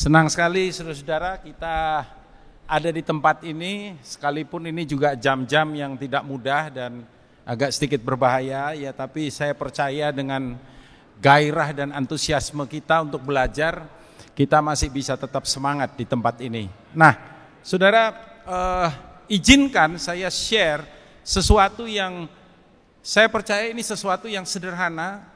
Senang sekali saudara-saudara kita ada di tempat ini, sekalipun ini juga jam-jam yang tidak mudah dan agak sedikit berbahaya ya, tapi saya percaya dengan gairah dan antusiasme kita untuk belajar, kita masih bisa tetap semangat di tempat ini. Nah, saudara, izinkan saya share sesuatu yang saya percaya ini sesuatu yang sederhana,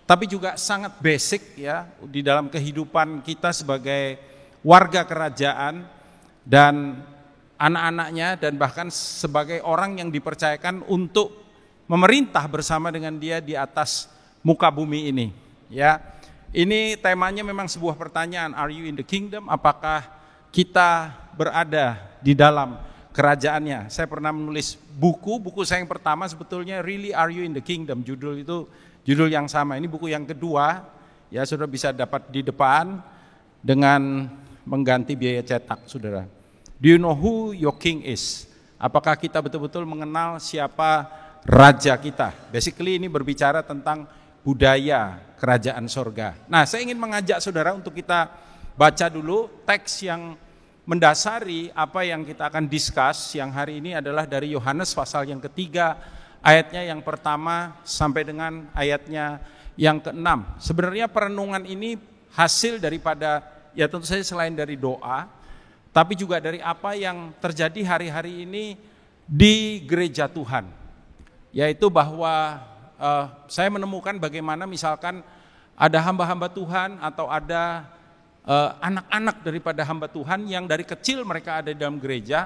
tapi juga sangat basic ya di dalam kehidupan kita sebagai warga kerajaan dan anak-anaknya, dan bahkan sebagai orang yang dipercayakan untuk memerintah bersama dengan dia di atas muka bumi ini. Ya, ini temanya memang sebuah pertanyaan, are you in the kingdom? Apakah kita berada di dalam kerajaannya? Saya pernah menulis buku saya yang pertama sebetulnya Really Are You in the Kingdom? Judul yang sama. Ini buku yang kedua, ya saudara bisa dapat di depan dengan mengganti biaya cetak, saudara. Do you know who your king is? Apakah kita betul-betul mengenal siapa raja kita? Basically ini berbicara tentang budaya kerajaan sorga. Nah, saya ingin mengajak saudara untuk kita baca dulu teks yang mendasari apa yang kita akan discuss yang hari ini adalah dari Yohanes pasal yang ketiga, ayatnya yang pertama sampai dengan ayatnya yang keenam. Sebenarnya perenungan ini hasil daripada, ya tentu saja selain dari doa, tapi juga dari apa yang terjadi hari-hari ini di gereja Tuhan. Yaitu bahwa saya menemukan bagaimana misalkan ada hamba-hamba Tuhan atau ada anak-anak daripada hamba Tuhan yang dari kecil mereka ada di dalam gereja,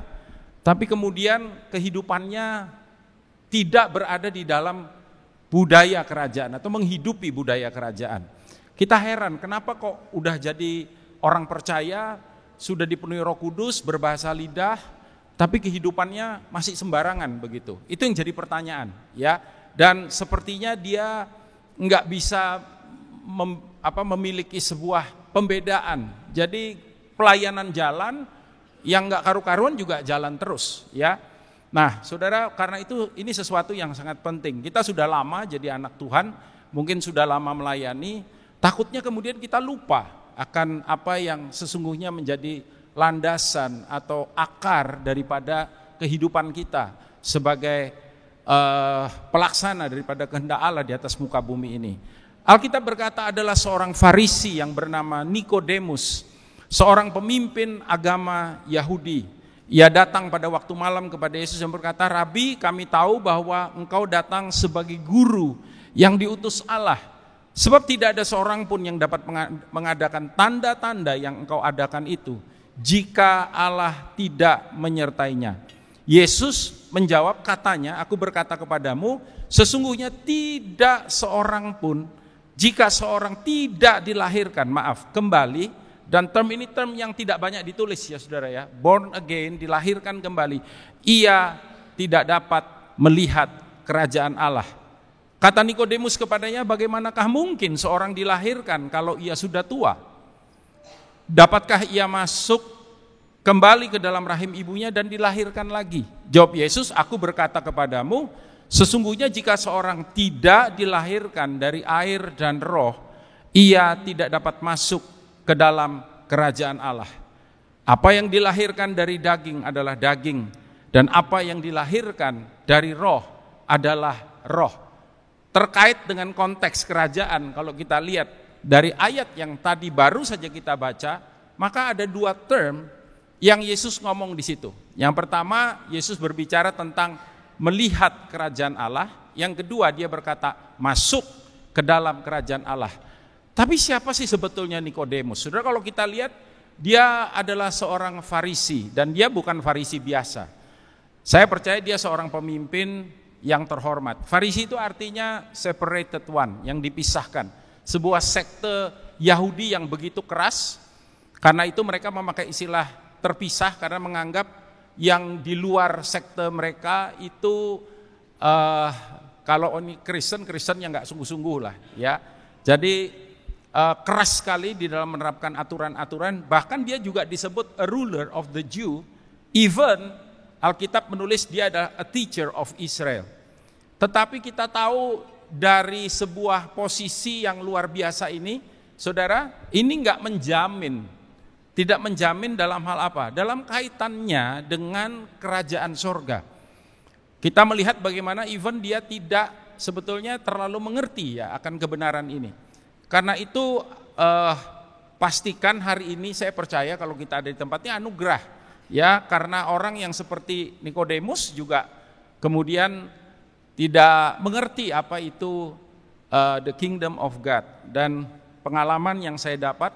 tapi kemudian kehidupannya tidak berada di dalam budaya kerajaan atau menghidupi budaya kerajaan. Kita heran kenapa kok udah jadi orang percaya, sudah dipenuhi Roh Kudus, berbahasa lidah, tapi kehidupannya masih sembarangan begitu. Itu yang jadi pertanyaan, ya. Dan sepertinya dia nggak bisa memiliki sebuah pembedaan. Jadi pelayanan jalan yang nggak karu-karuan juga jalan terus, ya. Nah, saudara, karena itu ini sesuatu yang sangat penting. Kita sudah lama jadi anak Tuhan, mungkin sudah lama melayani, takutnya kemudian kita lupa akan apa yang sesungguhnya menjadi landasan atau akar daripada kehidupan kita sebagai pelaksana daripada kehendak Allah di atas muka bumi ini. Alkitab berkata adalah seorang Farisi yang bernama Nikodemus, seorang pemimpin agama Yahudi. Ia datang pada waktu malam kepada Yesus dan berkata, "Rabi, kami tahu bahwa engkau datang sebagai guru yang diutus Allah. Sebab tidak ada seorang pun yang dapat mengadakan tanda-tanda yang engkau adakan itu, jika Allah tidak menyertainya." Yesus menjawab, katanya, "Aku berkata kepadamu, sesungguhnya tidak seorang pun, jika seorang tidak dilahirkan, kembali." Dan term ini term yang tidak banyak ditulis ya saudara ya. Born again, dilahirkan kembali. Ia tidak dapat melihat kerajaan Allah. Kata Nikodemus kepadanya, bagaimanakah mungkin seorang dilahirkan kalau ia sudah tua? Dapatkah ia masuk kembali ke dalam rahim ibunya dan dilahirkan lagi? Jawab Yesus, aku berkata kepadamu, sesungguhnya jika seorang tidak dilahirkan dari air dan roh, ia tidak dapat masuk ke dalam kerajaan Allah. Apa yang dilahirkan dari daging adalah daging, dan apa yang dilahirkan dari roh adalah roh. Terkait dengan konteks kerajaan, kalau kita lihat dari ayat yang tadi baru saja kita baca, maka ada dua term yang Yesus ngomong di situ. Yang pertama, Yesus berbicara tentang melihat kerajaan Allah. Yang kedua, dia berkata masuk ke dalam kerajaan Allah. Tapi siapa sih sebetulnya Nikodemus? Saudara, kalau kita lihat, dia adalah seorang Farisi dan dia bukan Farisi biasa. Saya percaya dia seorang pemimpin yang terhormat. Farisi itu artinya separated one, yang dipisahkan. Sebuah sekte Yahudi yang begitu keras, karena itu mereka memakai istilah terpisah karena menganggap yang di luar sekte mereka itu kalau ini Kristen yang nggak sungguh-sungguh lah, ya. Jadi keras sekali di dalam menerapkan aturan-aturan, bahkan dia juga disebut a ruler of the Jew, even Alkitab menulis dia adalah a teacher of Israel. Tetapi kita tahu dari sebuah posisi yang luar biasa ini, saudara, ini enggak menjamin Tidak menjamin dalam hal apa? Dalam kaitannya dengan kerajaan sorga. Kita melihat bagaimana even dia tidak sebetulnya terlalu mengerti ya akan kebenaran ini. Karena itu pastikan hari ini saya percaya kalau kita ada di tempatnya anugerah. Ya, karena orang yang seperti Nikodemus juga kemudian tidak mengerti apa itu the kingdom of God. Dan pengalaman yang saya dapat,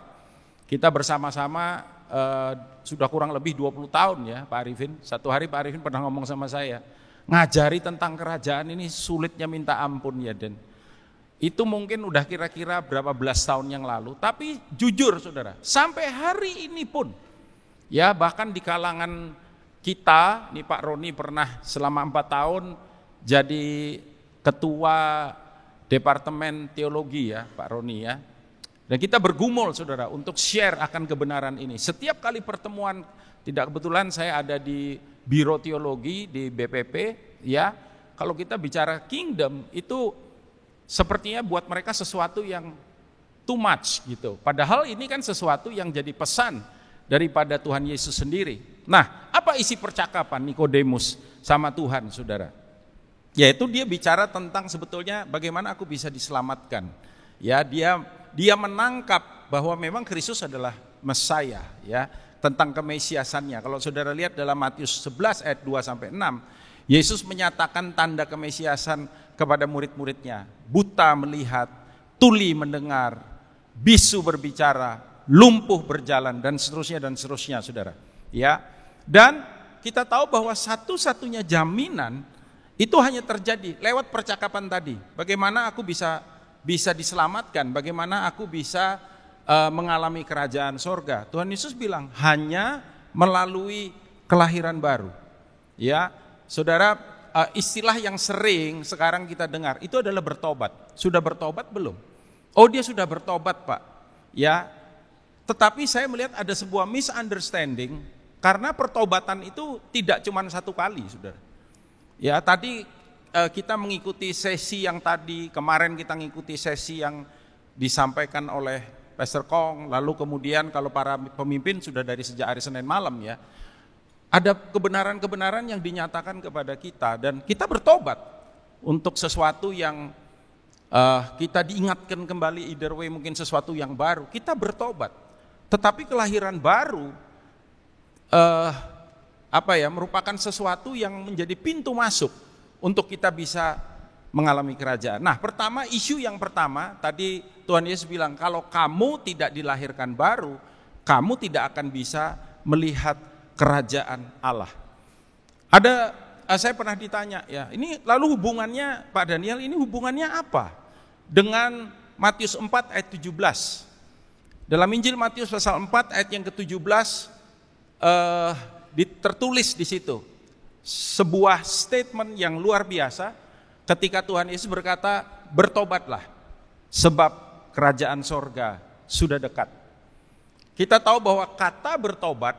kita bersama-sama sudah kurang lebih 20 tahun ya Pak Arifin. Satu hari Pak Arifin pernah ngomong sama saya, ngajari tentang kerajaan ini sulitnya minta ampun ya Den. Itu mungkin udah kira-kira berapa belas tahun yang lalu. Tapi jujur saudara, sampai hari ini pun ya bahkan di kalangan kita, nih Pak Roni pernah selama 4 tahun jadi ketua Departemen Teologi ya Pak Roni ya. Dan kita bergumul saudara untuk share akan kebenaran ini. Setiap kali pertemuan, tidak kebetulan saya ada di Biro Teologi di BPP ya. Kalau kita bicara kingdom itu sepertinya buat mereka sesuatu yang too much gitu. Padahal ini kan sesuatu yang jadi pesan daripada Tuhan Yesus sendiri. Nah, apa isi percakapan Nikodemus sama Tuhan saudara? Yaitu dia bicara tentang sebetulnya bagaimana aku bisa diselamatkan. Ya, dia menangkap bahwa memang Kristus adalah Mesaya ya, tentang kemesiasannya. Kalau saudara lihat dalam Matius 11 ayat 2 sampai 6, Yesus menyatakan tanda kemesiasan kepada murid-muridnya. Buta melihat, tuli mendengar, bisu berbicara, lumpuh berjalan dan seterusnya saudara. Ya. Dan kita tahu bahwa satu-satunya jaminan itu hanya terjadi lewat percakapan tadi. Bagaimana aku bisa diselamatkan, bagaimana aku bisa mengalami kerajaan sorga. Tuhan Yesus bilang hanya melalui kelahiran baru. Ya, saudara, istilah yang sering sekarang kita dengar itu adalah bertobat. Sudah bertobat belum? Oh, dia sudah bertobat Pak. Ya, tetapi saya melihat ada sebuah misunderstanding karena pertobatan itu tidak cuma satu kali, saudara. Ya, tadi kita mengikuti sesi yang tadi, kemarin kita mengikuti sesi yang disampaikan oleh Pastor Kong, lalu kemudian kalau para pemimpin sudah dari sejak hari Senin malam ya. Ada kebenaran-kebenaran yang dinyatakan kepada kita dan kita bertobat untuk sesuatu yang kita diingatkan kembali, either way mungkin sesuatu yang baru, kita bertobat. Tetapi kelahiran baru merupakan sesuatu yang menjadi pintu masuk untuk kita bisa mengalami kerajaan. Nah, isu yang pertama tadi Tuhan Yesus bilang kalau kamu tidak dilahirkan baru, kamu tidak akan bisa melihat kerajaan Allah. Saya pernah ditanya ya, ini lalu hubungannya Pak Daniel, ini hubungannya apa dengan Matius 4 ayat 17? Dalam Injil Matius pasal 4 ayat yang ke-17 tertulis di situ sebuah statement yang luar biasa ketika Tuhan Yesus berkata, bertobatlah sebab kerajaan sorga sudah dekat. Kita tahu bahwa kata bertobat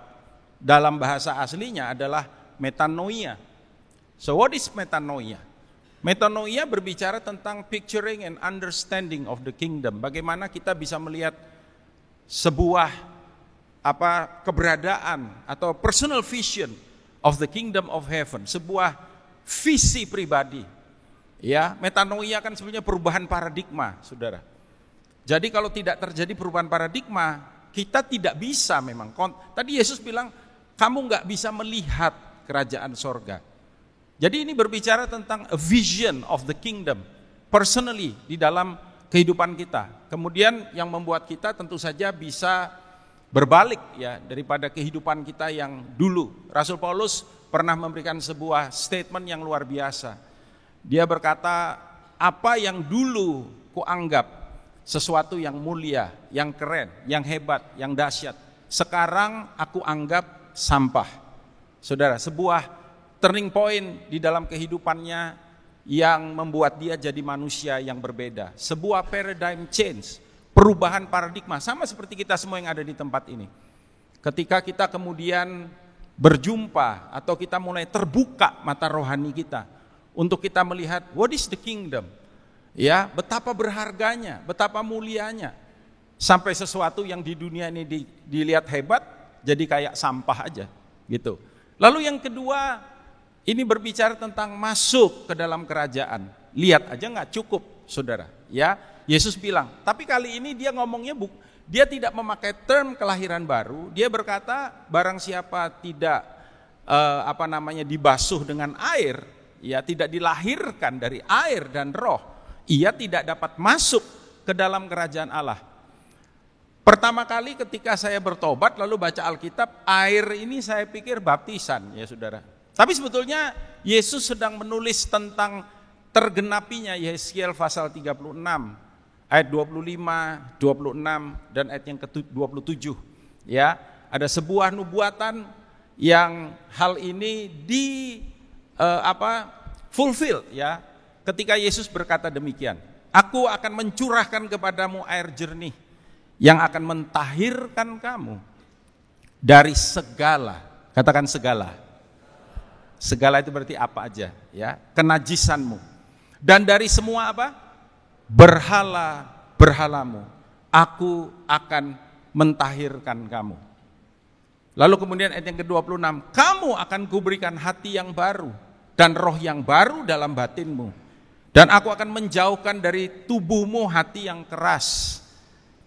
dalam bahasa aslinya adalah metanoia. So what is metanoia? Metanoia berbicara tentang picturing and understanding of the kingdom. Bagaimana kita bisa melihat sebuah keberadaan atau personal vision of the kingdom of heaven, sebuah visi pribadi. Ya, metanoia kan sebenarnya perubahan paradigma, saudara. Jadi kalau tidak terjadi perubahan paradigma, kita tidak bisa memang. Tadi Yesus bilang, kamu nggak bisa melihat kerajaan sorga. Jadi ini berbicara tentang a vision of the kingdom, personally di dalam kehidupan kita. Kemudian yang membuat kita tentu saja bisa berbalik ya daripada kehidupan kita yang dulu. Rasul Paulus pernah memberikan sebuah statement yang luar biasa. Dia berkata, apa yang dulu kuanggap sesuatu yang mulia, yang keren, yang hebat, yang dahsyat, sekarang aku anggap sampah. Saudara, sebuah turning point di dalam kehidupannya yang membuat dia jadi manusia yang berbeda. Sebuah paradigm change, perubahan paradigma, sama seperti kita semua yang ada di tempat ini. Ketika kita kemudian berjumpa atau kita mulai terbuka mata rohani kita untuk kita melihat what is the kingdom, ya, betapa berharganya, betapa mulianya. Sampai sesuatu yang di dunia ini dilihat hebat jadi kayak sampah aja gitu. Lalu yang kedua, ini berbicara tentang masuk ke dalam kerajaan. Lihat aja nggak cukup, saudara. Ya, Yesus bilang. Tapi kali ini dia ngomongnya dia tidak memakai term kelahiran baru. Dia berkata, barang siapa tidak dibasuh dengan air, ya tidak dilahirkan dari air dan roh, ia tidak dapat masuk ke dalam kerajaan Allah. Pertama kali ketika saya bertobat lalu baca Alkitab, air ini saya pikir baptisan, ya saudara. Tapi sebetulnya Yesus sedang menulis tentang tergenapinya Yeskiel pasal 36 ayat 25, 26 dan ayat yang ke-27. Ya, ada sebuah nubuatan yang hal ini fulfill, ya. Ketika Yesus berkata demikian, aku akan mencurahkan kepadamu air jernih yang akan mentahirkan kamu dari segala, katakan segala. Segala itu berarti apa aja, ya? Kenajisanmu. Dan dari semua apa? Berhala-berhalamu. Aku akan mentahirkan kamu. Lalu kemudian ayat yang ke-26, kamu akan kuberikan hati yang baru dan roh yang baru dalam batinmu. Dan aku akan menjauhkan dari tubuhmu hati yang keras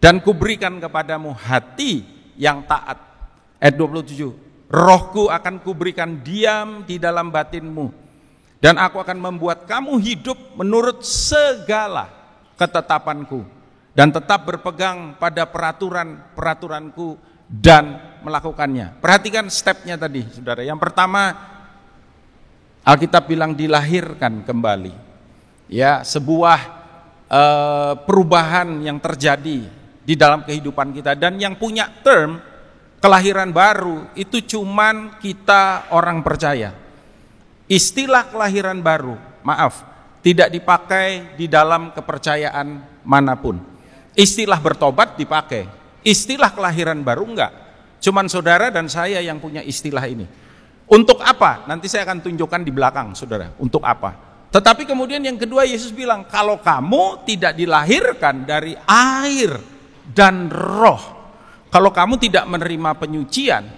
dan kuberikan kepadamu hati yang taat. Ayat 27, rohku akan kuberikan diam di dalam batinmu dan aku akan membuat kamu hidup menurut segala ketetapanku dan tetap berpegang pada peraturan-peraturanku dan melakukannya. Perhatikan stepnya tadi, saudara. Yang pertama, Alkitab bilang dilahirkan kembali. Ya, sebuah perubahan yang terjadi di dalam kehidupan kita. Dan yang punya term kelahiran baru itu cuman kita orang percaya. Istilah kelahiran baru, maaf, tidak dipakai di dalam kepercayaan manapun. Istilah bertobat dipakai, istilah kelahiran baru enggak. Cuman saudara dan saya yang punya istilah ini. Untuk apa? Nanti saya akan tunjukkan di belakang, saudara. Untuk apa? Tetapi kemudian yang kedua Yesus bilang, kalau kamu tidak dilahirkan dari air dan roh, kalau kamu tidak menerima penyucian,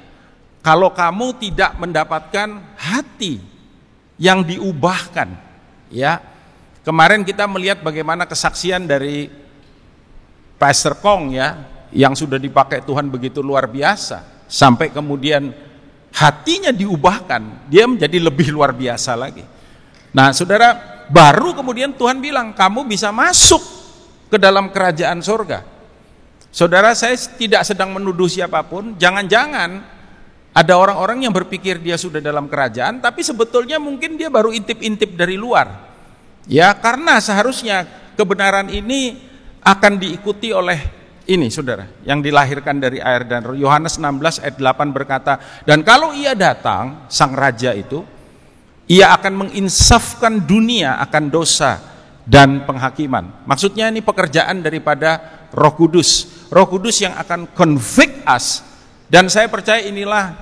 kalau kamu tidak mendapatkan hati yang diubahkan, ya. Kemarin kita melihat bagaimana kesaksian dari Pastor Kong, ya, yang sudah dipakai Tuhan begitu luar biasa, sampai kemudian hatinya diubahkan, dia menjadi lebih luar biasa lagi. Nah, saudara, baru kemudian Tuhan bilang, kamu bisa masuk ke dalam kerajaan surga. Saudara, saya tidak sedang menuduh siapapun. Jangan-jangan ada orang-orang yang berpikir dia sudah dalam kerajaan, tapi sebetulnya mungkin dia baru intip-intip dari luar. Ya, karena seharusnya kebenaran ini akan diikuti oleh ini, saudara, yang dilahirkan dari air dan roh. Yohanes 16 ayat 8 berkata, dan kalau ia datang, sang raja itu, ia akan menginsafkan dunia akan dosa dan penghakiman. Maksudnya ini pekerjaan daripada Roh Kudus. Roh Kudus yang akan convict us. Dan saya percaya inilah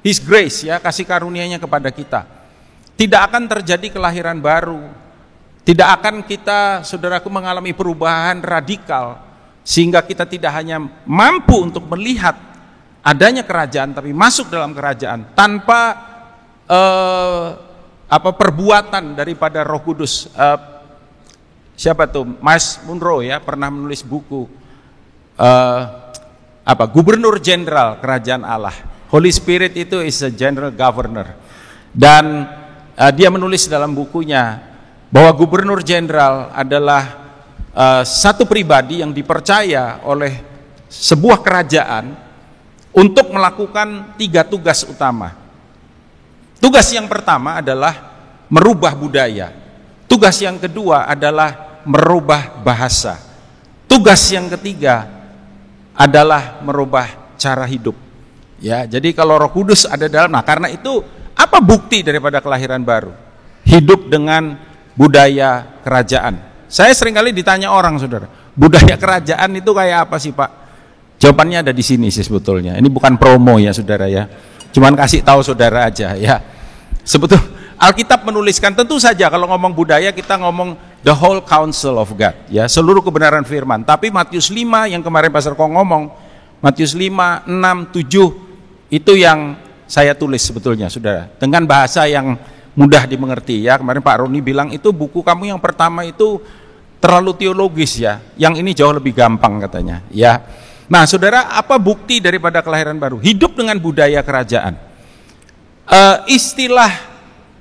His grace, ya, kasih karunia-Nya kepada kita. Tidak akan terjadi kelahiran baru. Tidak akan kita, saudaraku, mengalami perubahan radikal sehingga kita tidak hanya mampu untuk melihat adanya kerajaan, tapi masuk dalam kerajaan tanpa perbuatan daripada Roh Kudus. Siapa tuh? Miles Monroe, ya, pernah menulis buku Gubernur Jenderal Kerajaan Allah. Holy Spirit itu is a general governor. Dan dia menulis dalam bukunya bahwa Gubernur Jenderal adalah satu pribadi yang dipercaya oleh sebuah kerajaan untuk melakukan 3 tugas utama. Tugas yang pertama adalah merubah budaya. Tugas yang kedua adalah merubah bahasa. Tugas yang ketiga adalah merubah cara hidup. Ya, jadi kalau Roh Kudus ada dalam, nah karena itu apa bukti daripada kelahiran baru? Hidup dengan budaya kerajaan. Saya seringkali ditanya orang, saudara, budaya kerajaan itu kayak apa sih, Pak? Jawabannya ada di sini sih sebetulnya. Ini bukan promo ya, saudara, ya. Cuman kasih tahu saudara aja, ya. Sebetulnya Alkitab menuliskan, tentu saja kalau ngomong budaya kita ngomong the whole counsel of God, ya, seluruh kebenaran firman. Tapi Matius 5 yang kemarin Pastor Kong ngomong, Matius 5, 6, 7 itu yang saya tulis sebetulnya, Saudara, dengan bahasa yang mudah dimengerti, ya. Kemarin Pak Roni bilang itu buku kamu yang pertama itu terlalu teologis, ya. Yang ini jauh lebih gampang katanya, ya. Nah, Saudara, apa bukti daripada kelahiran baru? Hidup dengan budaya kerajaan. Istilah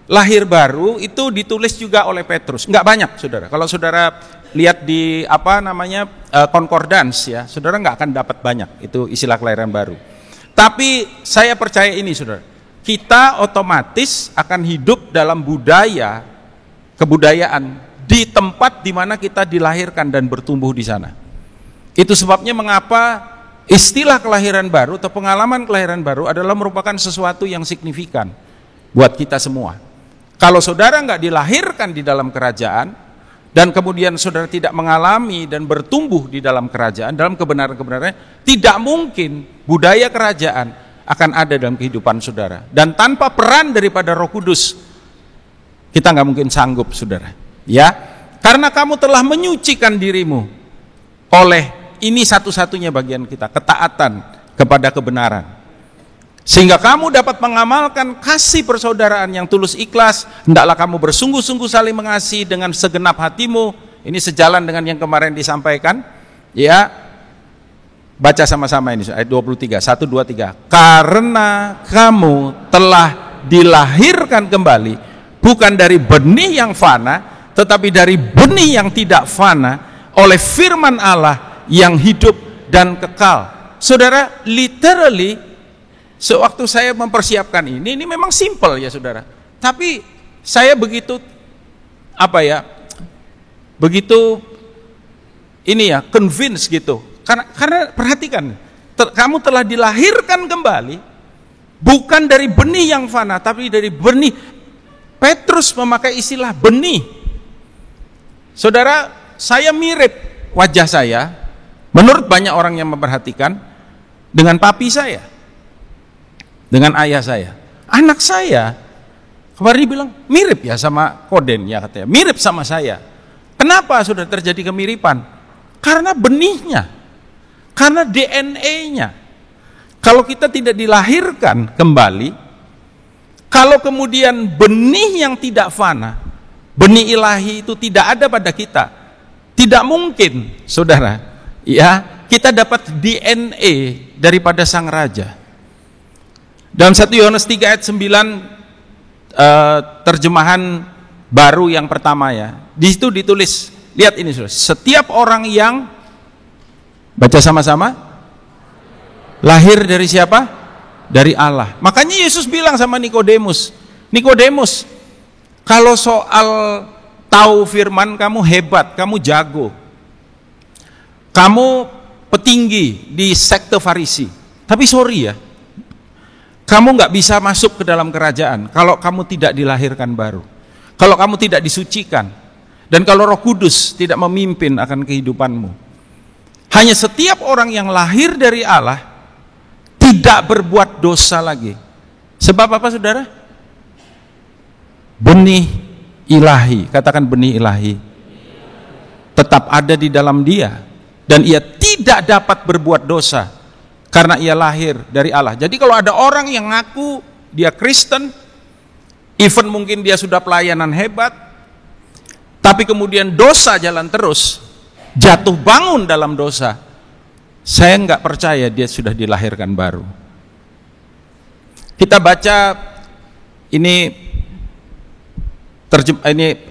lahir baru itu ditulis juga oleh Petrus. Enggak banyak, Saudara. Kalau Saudara lihat di concordance, ya, Saudara enggak akan dapat banyak itu istilah kelahiran baru. Tapi saya percaya ini, Saudara. Kita otomatis akan hidup dalam kebudayaan di tempat di mana kita dilahirkan dan bertumbuh di sana. Itu sebabnya mengapa istilah kelahiran baru atau pengalaman kelahiran baru adalah merupakan sesuatu yang signifikan buat kita semua. Kalau saudara nggak dilahirkan di dalam kerajaan dan kemudian saudara tidak mengalami dan bertumbuh di dalam kerajaan, dalam kebenaran-kebenarannya, tidak mungkin budaya kerajaan akan ada dalam kehidupan saudara. Dan tanpa peran daripada Roh Kudus, kita nggak mungkin sanggup, saudara. Ya, karena kamu telah menyucikan dirimu oleh, ini satu-satunya bagian kita, ketaatan kepada kebenaran. Sehingga kamu dapat mengamalkan kasih persaudaraan yang tulus ikhlas. Hendaklah kamu bersungguh-sungguh saling mengasihi dengan segenap hatimu. Ini sejalan dengan yang kemarin disampaikan. Ya, baca sama-sama ini ayat 23, 1, 2, 3. Karena kamu telah dilahirkan kembali, bukan dari benih yang fana, tetapi dari benih yang tidak fana, oleh firman Allah yang hidup dan kekal. Saudara, literally sewaktu saya mempersiapkan ini memang simple, ya saudara. Tapi saya begitu convince gitu. Karena perhatikan, kamu telah dilahirkan kembali bukan dari benih yang fana, tapi dari benih. Petrus memakai istilah benih. Saudara, saya mirip wajah saya, menurut banyak orang yang memperhatikan, dengan papi saya, dengan ayah saya. Anak saya kemarin bilang mirip ya sama Koden, ya katanya, mirip sama saya. Kenapa sudah terjadi kemiripan? Karena benihnya, karena DNA-nya. Kalau kita tidak dilahirkan kembali, kalau kemudian benih yang tidak fana, benih ilahi itu tidak ada pada kita, tidak mungkin, saudara, ya, kita dapat DNA daripada sang raja. Dalam 1 Yohanes 3 ayat 9, terjemahan baru yang pertama, ya, di situ ditulis, lihat ini saudara, setiap orang yang, baca sama-sama, lahir dari siapa? Dari Allah. Makanya Yesus bilang sama Nikodemus, kalau soal tahu firman kamu hebat, kamu jago, kamu petinggi di sekte Farisi. Tapi sorry ya, kamu nggak bisa masuk ke dalam kerajaan kalau kamu tidak dilahirkan baru, kalau kamu tidak disucikan, dan kalau Roh Kudus tidak memimpin akan kehidupanmu. Hanya setiap orang yang lahir dari Allah tidak berbuat dosa lagi. Sebab apa, saudara? Benih ilahi, katakan benih ilahi, tetap ada di dalam dia, dan ia tidak dapat berbuat dosa karena ia lahir dari Allah. Jadi kalau ada orang yang ngaku dia Kristen, even mungkin dia sudah pelayanan hebat, tapi kemudian dosa jalan terus, jatuh bangun dalam dosa, saya nggak percaya dia sudah dilahirkan baru. Kita baca ini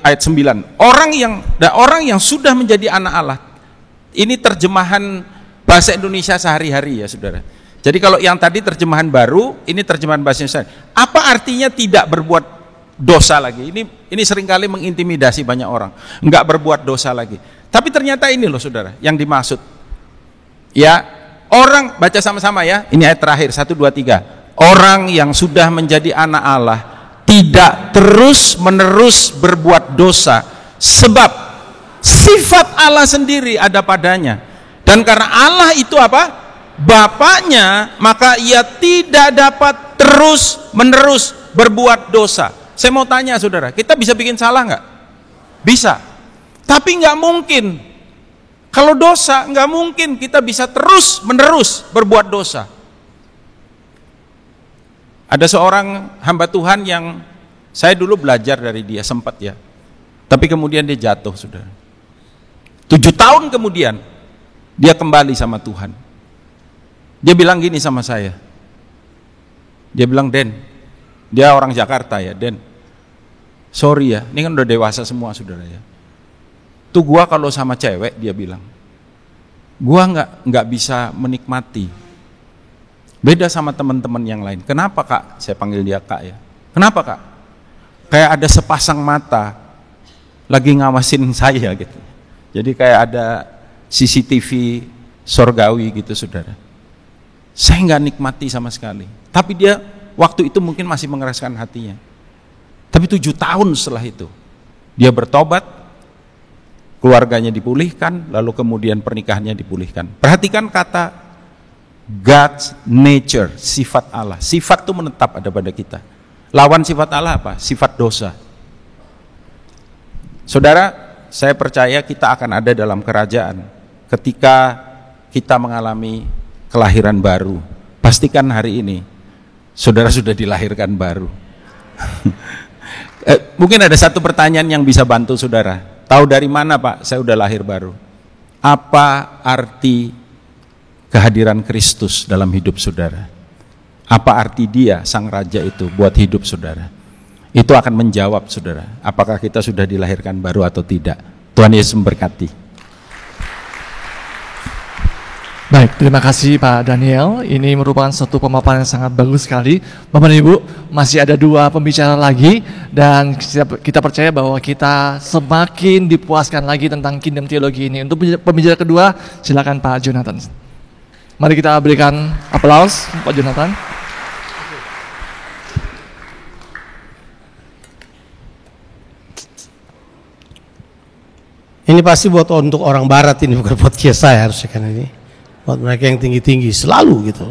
ayat 9. Orang yang sudah menjadi anak Allah. Ini terjemahan bahasa Indonesia sehari-hari, ya saudara. Jadi kalau yang tadi terjemahan baru, ini terjemahan bahasa Indonesia. Apa artinya tidak berbuat dosa lagi? Ini seringkali mengintimidasi banyak orang. Nggak berbuat dosa lagi. Tapi ternyata ini loh saudara, yang dimaksud. Ya, orang, baca sama-sama ya. Ini ayat terakhir, 1, 2, 3. Orang yang sudah menjadi anak Allah tidak terus-menerus berbuat dosa, sebab sifat Allah sendiri ada padanya. Dan karena Allah itu apa? Bapaknya, maka ia tidak dapat terus-menerus berbuat dosa. Saya mau tanya saudara, kita bisa bikin salah nggak? Bisa. Tapi nggak mungkin. Kalau dosa, nggak mungkin kita bisa terus menerus berbuat dosa. Ada seorang hamba Tuhan yang saya dulu belajar dari dia, sempat ya. Tapi kemudian dia jatuh, saudara. 7 tahun kemudian, dia kembali sama Tuhan. Dia bilang gini sama saya. Dia bilang, Den, dia orang Jakarta ya, Den. Sorry ya, ini kan udah dewasa semua, saudara ya. Tuh gua kalau sama cewek, dia bilang, gua nggak bisa menikmati. Beda sama teman-teman yang lain. Kenapa Kak? Saya panggil dia Kak ya. Kenapa Kak? Kayak ada sepasang mata lagi ngawasin saya gitu. Jadi kayak ada CCTV sorgawi gitu, saudara. Saya nggak nikmati sama sekali. Tapi dia waktu itu mungkin masih mengeraskan hatinya. Tapi 7 tahun setelah itu, dia bertobat, keluarganya dipulihkan, lalu kemudian pernikahannya dipulihkan. Perhatikan kata God's nature, sifat Allah. Sifat itu menetap ada pada kita. Lawan sifat Allah apa? Sifat dosa. Saudara, saya percaya kita akan ada dalam kerajaan ketika kita mengalami kelahiran baru. Pastikan hari ini saudara sudah dilahirkan baru. Mungkin ada satu pertanyaan yang bisa bantu saudara. Tahu dari mana Pak? Saya udah lahir baru. Apa arti kehadiran Kristus dalam hidup saudara? Apa arti dia, sang raja itu buat hidup saudara? Itu akan menjawab saudara, apakah kita sudah dilahirkan baru atau tidak. Tuhan Yesus memberkati. Baik, terima kasih Pak Daniel. Ini merupakan suatu pemaparan yang sangat bagus sekali. Bapak dan Ibu, masih ada 2 pembicara lagi, dan kita percaya bahwa kita semakin dipuaskan lagi tentang Kingdom Teologi ini. Untuk pembicara kedua, silakan Pak Jonathan. Mari kita berikan aplaus Pak Jonathan. Ini pasti buat untuk orang barat, ini bukan buat saya harusnya kan ini. Buat mereka yang tinggi-tinggi selalu gitu.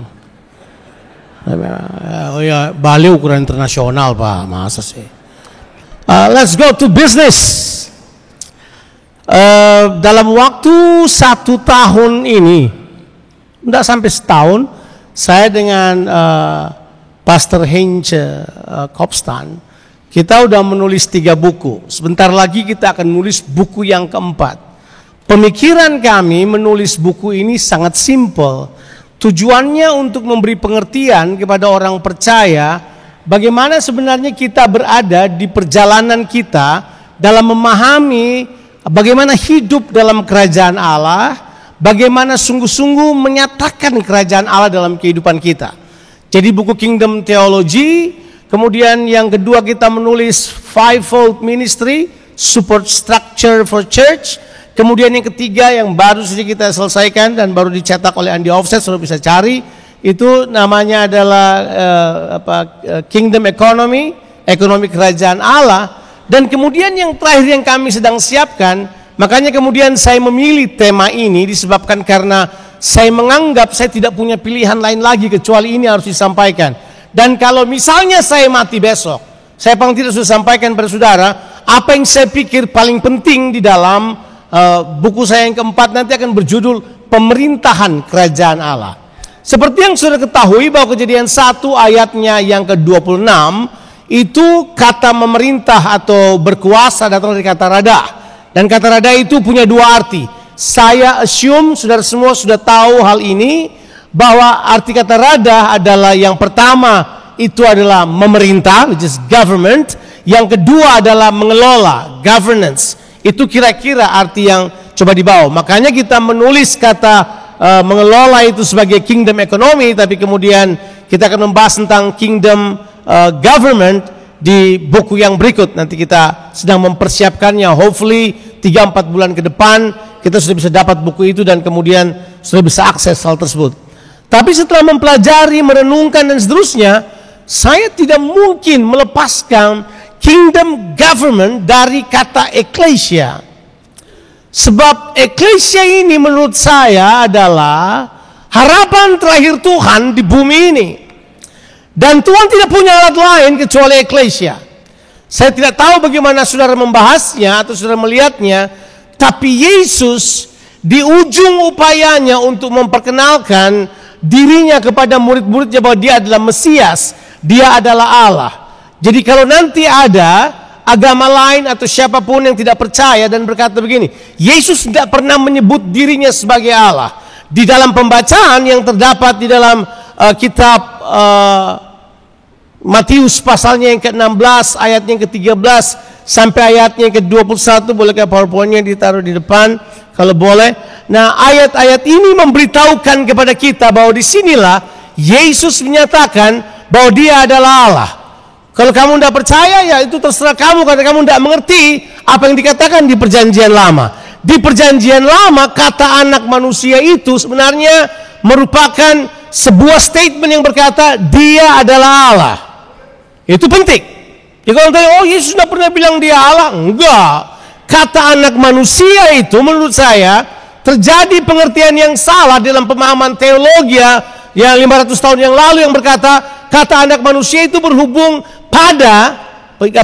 Oh ya, Bali ukuran internasional Pak, masa sih. Let's go to business. Dalam waktu 1 tahun ini, tidak sampai setahun, saya dengan Pastor Heinz Kopstan, kita udah menulis 3 buku. Sebentar lagi kita akan menulis buku yang keempat. Pemikiran kami menulis buku ini sangat simpel. Tujuannya untuk memberi pengertian kepada orang percaya bagaimana sebenarnya kita berada di perjalanan kita dalam memahami bagaimana hidup dalam kerajaan Allah, bagaimana sungguh-sungguh menyatakan kerajaan Allah dalam kehidupan kita. Jadi buku Kingdom Theology, kemudian yang kedua kita menulis Fivefold Ministry, Support Structure for Church. Kemudian yang ketiga yang baru saja kita selesaikan dan baru dicetak oleh Andy Offset, sudah bisa cari, itu namanya adalah Kingdom Economy, ekonomi kerajaan Allah. Dan kemudian yang terakhir yang kami sedang siapkan, makanya kemudian saya memilih tema ini disebabkan karena saya menganggap saya tidak punya pilihan lain lagi kecuali ini harus disampaikan. Dan kalau misalnya saya mati besok, saya paling tidak sudah sampaikan pada saudara apa yang saya pikir paling penting di dalam buku saya yang keempat, nanti akan berjudul Pemerintahan Kerajaan Allah. Seperti yang sudah ketahui bahwa Kejadian 1 ayatnya yang ke-26 itu kata memerintah atau berkuasa datang dari kata radah. Dan kata radah itu punya 2 arti. Saya assume saudara semua sudah tahu hal ini, bahwa arti kata radah adalah yang pertama itu adalah memerintah, which is government. Yang kedua adalah mengelola, governance. Itu kira-kira arti yang coba dibawa. Makanya kita menulis kata mengelola itu sebagai kingdom economy, tapi kemudian kita akan membahas tentang kingdom government di buku yang berikut. Nanti kita sedang mempersiapkannya. Hopefully 3-4 bulan ke depan kita sudah bisa dapat buku itu dan kemudian sudah bisa akses hal tersebut. Tapi setelah mempelajari, merenungkan dan seterusnya, saya tidak mungkin melepaskan kingdom government dari kata ecclesia. Sebab ecclesia ini menurut saya adalah harapan terakhir Tuhan di bumi ini. Dan Tuhan tidak punya alat lain kecuali ecclesia. Saya tidak tahu bagaimana saudara membahasnya atau saudara melihatnya, Tapi Yesus di ujung upayanya untuk memperkenalkan dirinya kepada murid-muridnya bahwa dia adalah Mesias, dia adalah Allah. Jadi kalau nanti ada agama lain atau siapapun yang tidak percaya dan berkata begini, Yesus tidak pernah menyebut dirinya sebagai Allah. Di dalam pembacaan yang terdapat di dalam kitab Matius pasalnya yang ke-16 ayatnya yang ke-13 sampai ayatnya yang ke-21, bolehkah PowerPoint-nya ditaruh di depan kalau boleh. Nah, ayat-ayat ini memberitahukan kepada kita bahwa disinilah Yesus menyatakan bahwa dia adalah Allah. Kalau kamu tidak percaya, ya itu terserah kamu, karena kamu tidak mengerti apa yang dikatakan di perjanjian lama. Di perjanjian lama, kata anak manusia itu sebenarnya merupakan sebuah statement yang berkata dia adalah Allah. Itu penting. Jadi kalau tanya, oh Yesus tidak pernah bilang dia Allah. Enggak. Kata anak manusia itu menurut saya terjadi pengertian yang salah dalam pemahaman teologi yang 500 tahun yang lalu yang berkata kata anak manusia itu berhubung pada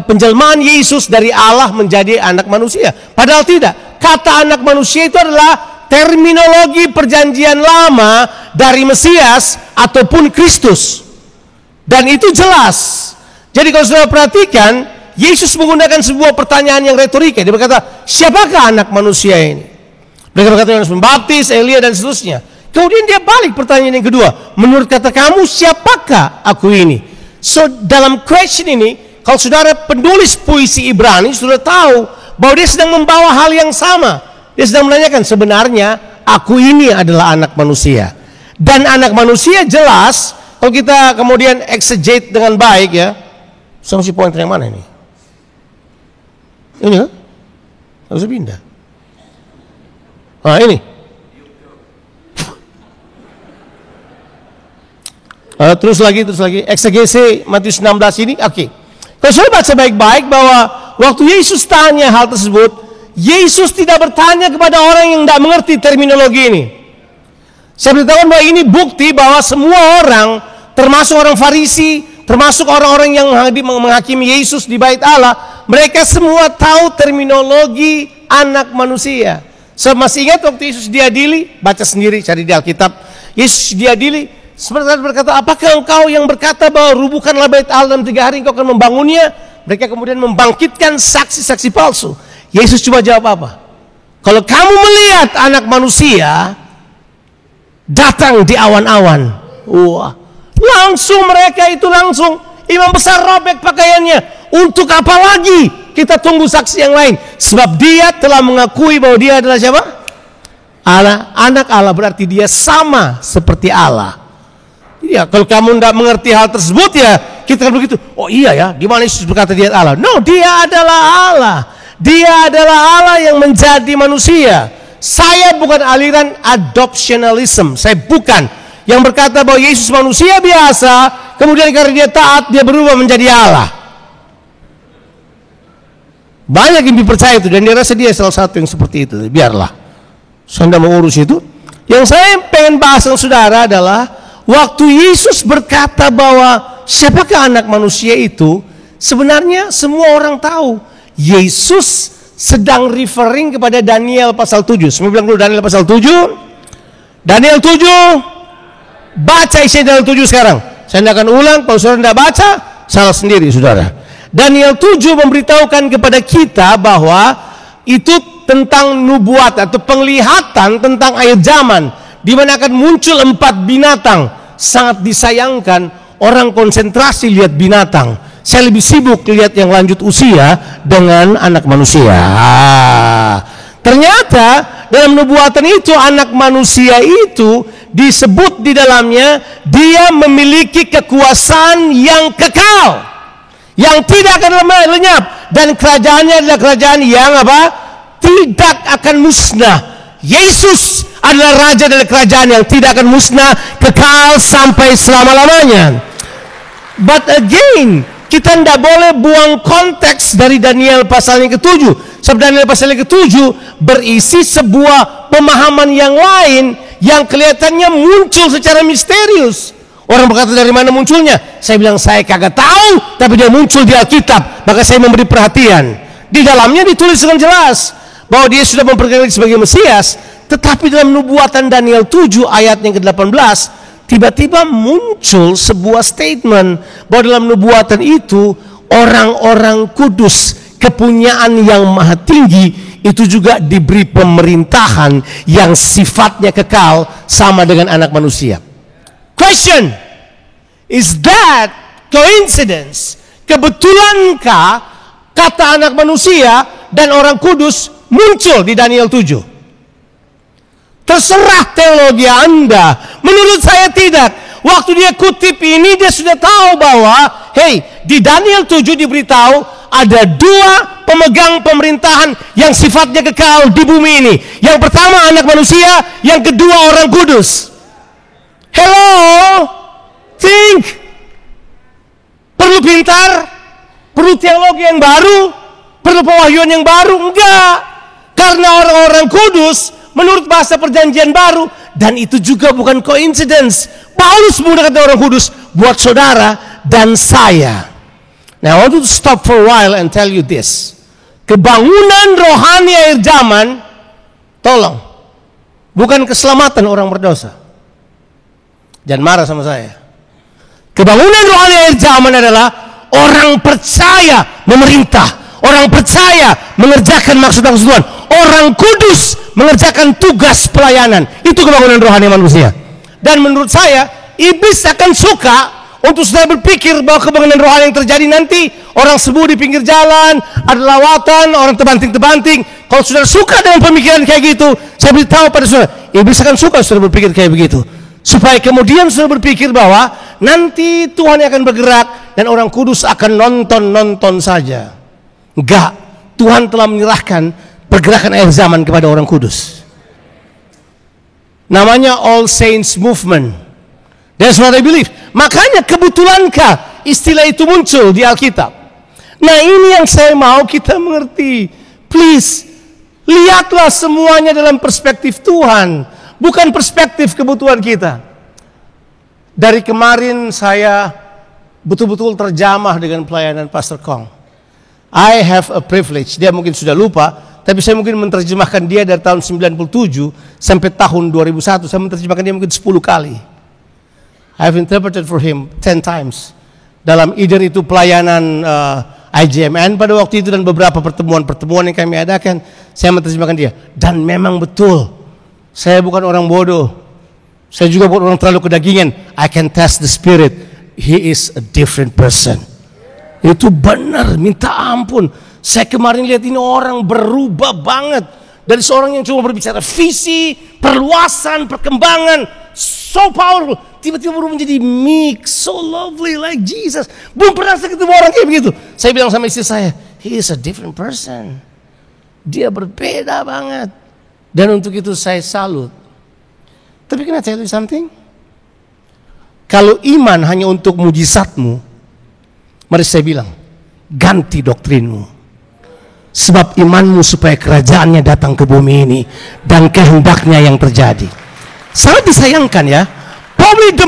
penjelmaan Yesus dari Allah menjadi anak manusia. Padahal tidak. Kata anak manusia itu adalah terminologi perjanjian lama dari Mesias ataupun Kristus. Dan itu jelas. Jadi kalau saudara perhatikan, Yesus menggunakan sebuah pertanyaan yang retorika. Dia berkata, siapakah anak manusia ini? Mereka berkata Yohanes Pembaptis, Elia dan seterusnya. Kemudian dia balik pertanyaan yang kedua. Menurut kata kamu, siapakah aku ini? So dalam question ini, kalau saudara penulis puisi Ibrani, saudara tahu bahwa dia sedang membawa hal yang sama. Dia sedang menanyakan, sebenarnya aku ini adalah anak manusia. Dan anak manusia jelas, kalau kita kemudian exegete dengan baik ya. Sama si pointer yang mana ini? Ini kan? Harus pindah. Ini. Terus lagi. Eksegese Matius 16 ini, oke. Kalau saya baca baik-baik bahwa waktu Yesus tanya hal tersebut, Yesus tidak bertanya kepada orang yang tidak mengerti terminologi ini. Saya beritahu bahwa ini bukti bahwa semua orang, termasuk orang Farisi, termasuk orang-orang yang menghakimi Yesus di bait Allah, mereka semua tahu terminologi anak manusia. So, masih ingat waktu Yesus diadili? Baca sendiri, cari di Alkitab. Yesus diadili, seperti berkata, apakah engkau yang berkata bahwa rubuhkanlah bait Allah dalam 3 hari engkau akan membangunnya? Mereka kemudian membangkitkan saksi-saksi palsu. Yesus cuma jawab apa? Kalau kamu melihat anak manusia datang di awan-awan, wah, langsung mereka itu imam besar robek pakaiannya. Untuk apa lagi kita tunggu saksi yang lain? Sebab dia telah mengakui bahwa dia adalah siapa? Allah, anak Allah, berarti dia sama seperti Allah. Ya, kalau kamu tidak mengerti hal tersebut ya kita akan begitu. Oh iya ya, gimana Yesus berkata dia Allah? No, dia adalah Allah. Dia adalah Allah yang menjadi manusia. Saya bukan aliran adoptionalism. Saya bukan yang berkata bahwa Yesus manusia biasa, kemudian karena dia taat, dia berubah menjadi Allah. Banyak yang dipercaya itu, dan dia rasa dia salah satu yang seperti itu. Biarlah, saya tidak mau urus itu. Yang saya pengen bahas dengan saudara adalah waktu Yesus berkata bahwa siapakah anak manusia itu, sebenarnya semua orang tahu Yesus sedang referring kepada Daniel pasal 7. Semua bilang dulu Daniel pasal 7. Daniel 7. Baca isi Daniel 7 sekarang. Saya tidak akan ulang, kalau saudara tidak baca, salah sendiri saudara. Daniel 7 memberitahukan kepada kita bahwa itu tentang nubuat atau penglihatan tentang akhir zaman, di mana akan muncul 4 binatang. Sangat disayangkan orang konsentrasi lihat binatang. Saya lebih sibuk lihat yang lanjut usia dengan anak manusia. Ternyata dalam nubuatan itu anak manusia itu disebut di dalamnya dia memiliki kekuasaan yang kekal, yang tidak akan lenyap, dan kerajaannya adalah kerajaan yang apa? Tidak akan musnah. Yesus adalah raja dari kerajaan yang tidak akan musnah, kekal sampai selama-lamanya. But again, kita tidak boleh buang konteks dari Daniel pasal yang ke-7. Sebab Daniel pasal yang ke-7 berisi sebuah pemahaman yang lain yang kelihatannya muncul secara misterius. Orang berkata, dari mana munculnya? Saya bilang, saya kagak tahu, tapi dia muncul di Alkitab, maka saya memberi perhatian. Di dalamnya ditulis dengan jelas bahwa dia sudah memperkenalkan sebagai Mesias, tetapi dalam nubuatan Daniel 7 ayat yang ke-18 tiba-tiba muncul sebuah statement bahwa dalam nubuatan itu orang-orang kudus, kepunyaan yang maha tinggi itu juga diberi pemerintahan yang sifatnya kekal sama dengan anak manusia. Question, is that coincidence? Kebetulankah kata anak manusia dan orang kudus muncul di Daniel 7? Terserah teologi Anda. Menurut saya tidak. Waktu dia kutip ini, dia sudah tahu bahwa di Daniel 7 diberitahu ada 2 pemegang pemerintahan yang sifatnya kekal di bumi ini. Yang pertama anak manusia, yang kedua orang kudus. Hello, think. Perlu pintar? Perlu teologi yang baru? Perlu pewahyuan yang baru? Enggak. Karena orang-orang kudus menurut bahasa perjanjian baru, dan itu juga bukan coincidence. Paulus menggunakan orang kudus buat saudara dan saya. Now I want to stop for a while and tell you this. Kebangunan rohani akhir zaman, tolong, bukan keselamatan orang berdosa. Jangan marah sama saya. Kebangunan rohani akhir zaman adalah orang percaya memerintah, orang percaya mengerjakan maksud-maksud Tuhan, orang kudus mengerjakan tugas pelayanan. Itu kebangunan rohani manusia. Dan menurut saya, iblis akan suka untuk saudara berpikir bahwa kebangunan rohani yang terjadi nanti, orang sembuh di pinggir jalan, ada lawatan, orang tebanting-tebanting. Kalau saudara suka dengan pemikiran kayak gitu, saya beritahu pada saudara, iblis akan suka saudara berpikir kayak begitu. Supaya kemudian saudara berpikir bahwa nanti Tuhan akan bergerak dan orang kudus akan nonton-nonton saja. Enggak, Tuhan telah menyerahkan pergerakan akhir zaman kepada orang kudus. Namanya All Saints Movement. That's what I believe. Makanya kebetulankah istilah itu muncul di Alkitab? Nah, ini yang saya mau kita mengerti. Please, lihatlah semuanya dalam perspektif Tuhan, bukan perspektif kebutuhan kita. Dari kemarin saya betul-betul terjamah dengan pelayanan Pastor Kong. I have a privilege. Dia mungkin sudah lupa, tapi saya mungkin menerjemahkan dia dari tahun 97 sampai tahun 2001. Saya menerjemahkan dia mungkin 10 kali. I have interpreted for him 10 times. Dalam either itu pelayanan IJMN pada waktu itu dan beberapa pertemuan-pertemuan yang kami adakan, saya menerjemahkan dia. Dan memang betul, saya bukan orang bodoh. Saya juga bukan orang terlalu kedagingan. I can test the spirit. He is a different person. Itu benar, minta ampun. Saya kemarin lihat ini orang berubah banget. Dari seorang yang cuma berbicara visi, perluasan, perkembangan, so powerful, tiba-tiba berubah menjadi meek, so lovely like Jesus. Belum pernah saya ketemu orang kayak begitu. Saya bilang sama istri saya, he is a different person. Dia berbeda banget. Dan untuk itu saya salut. Tapi can I tell you something? Kalau iman hanya untuk mujizatmu, mari saya bilang, ganti doktrinmu. Sebab imanmu supaya kerajaannya datang ke bumi ini dan kehendaknya yang terjadi. Sangat disayangkan ya. Probably the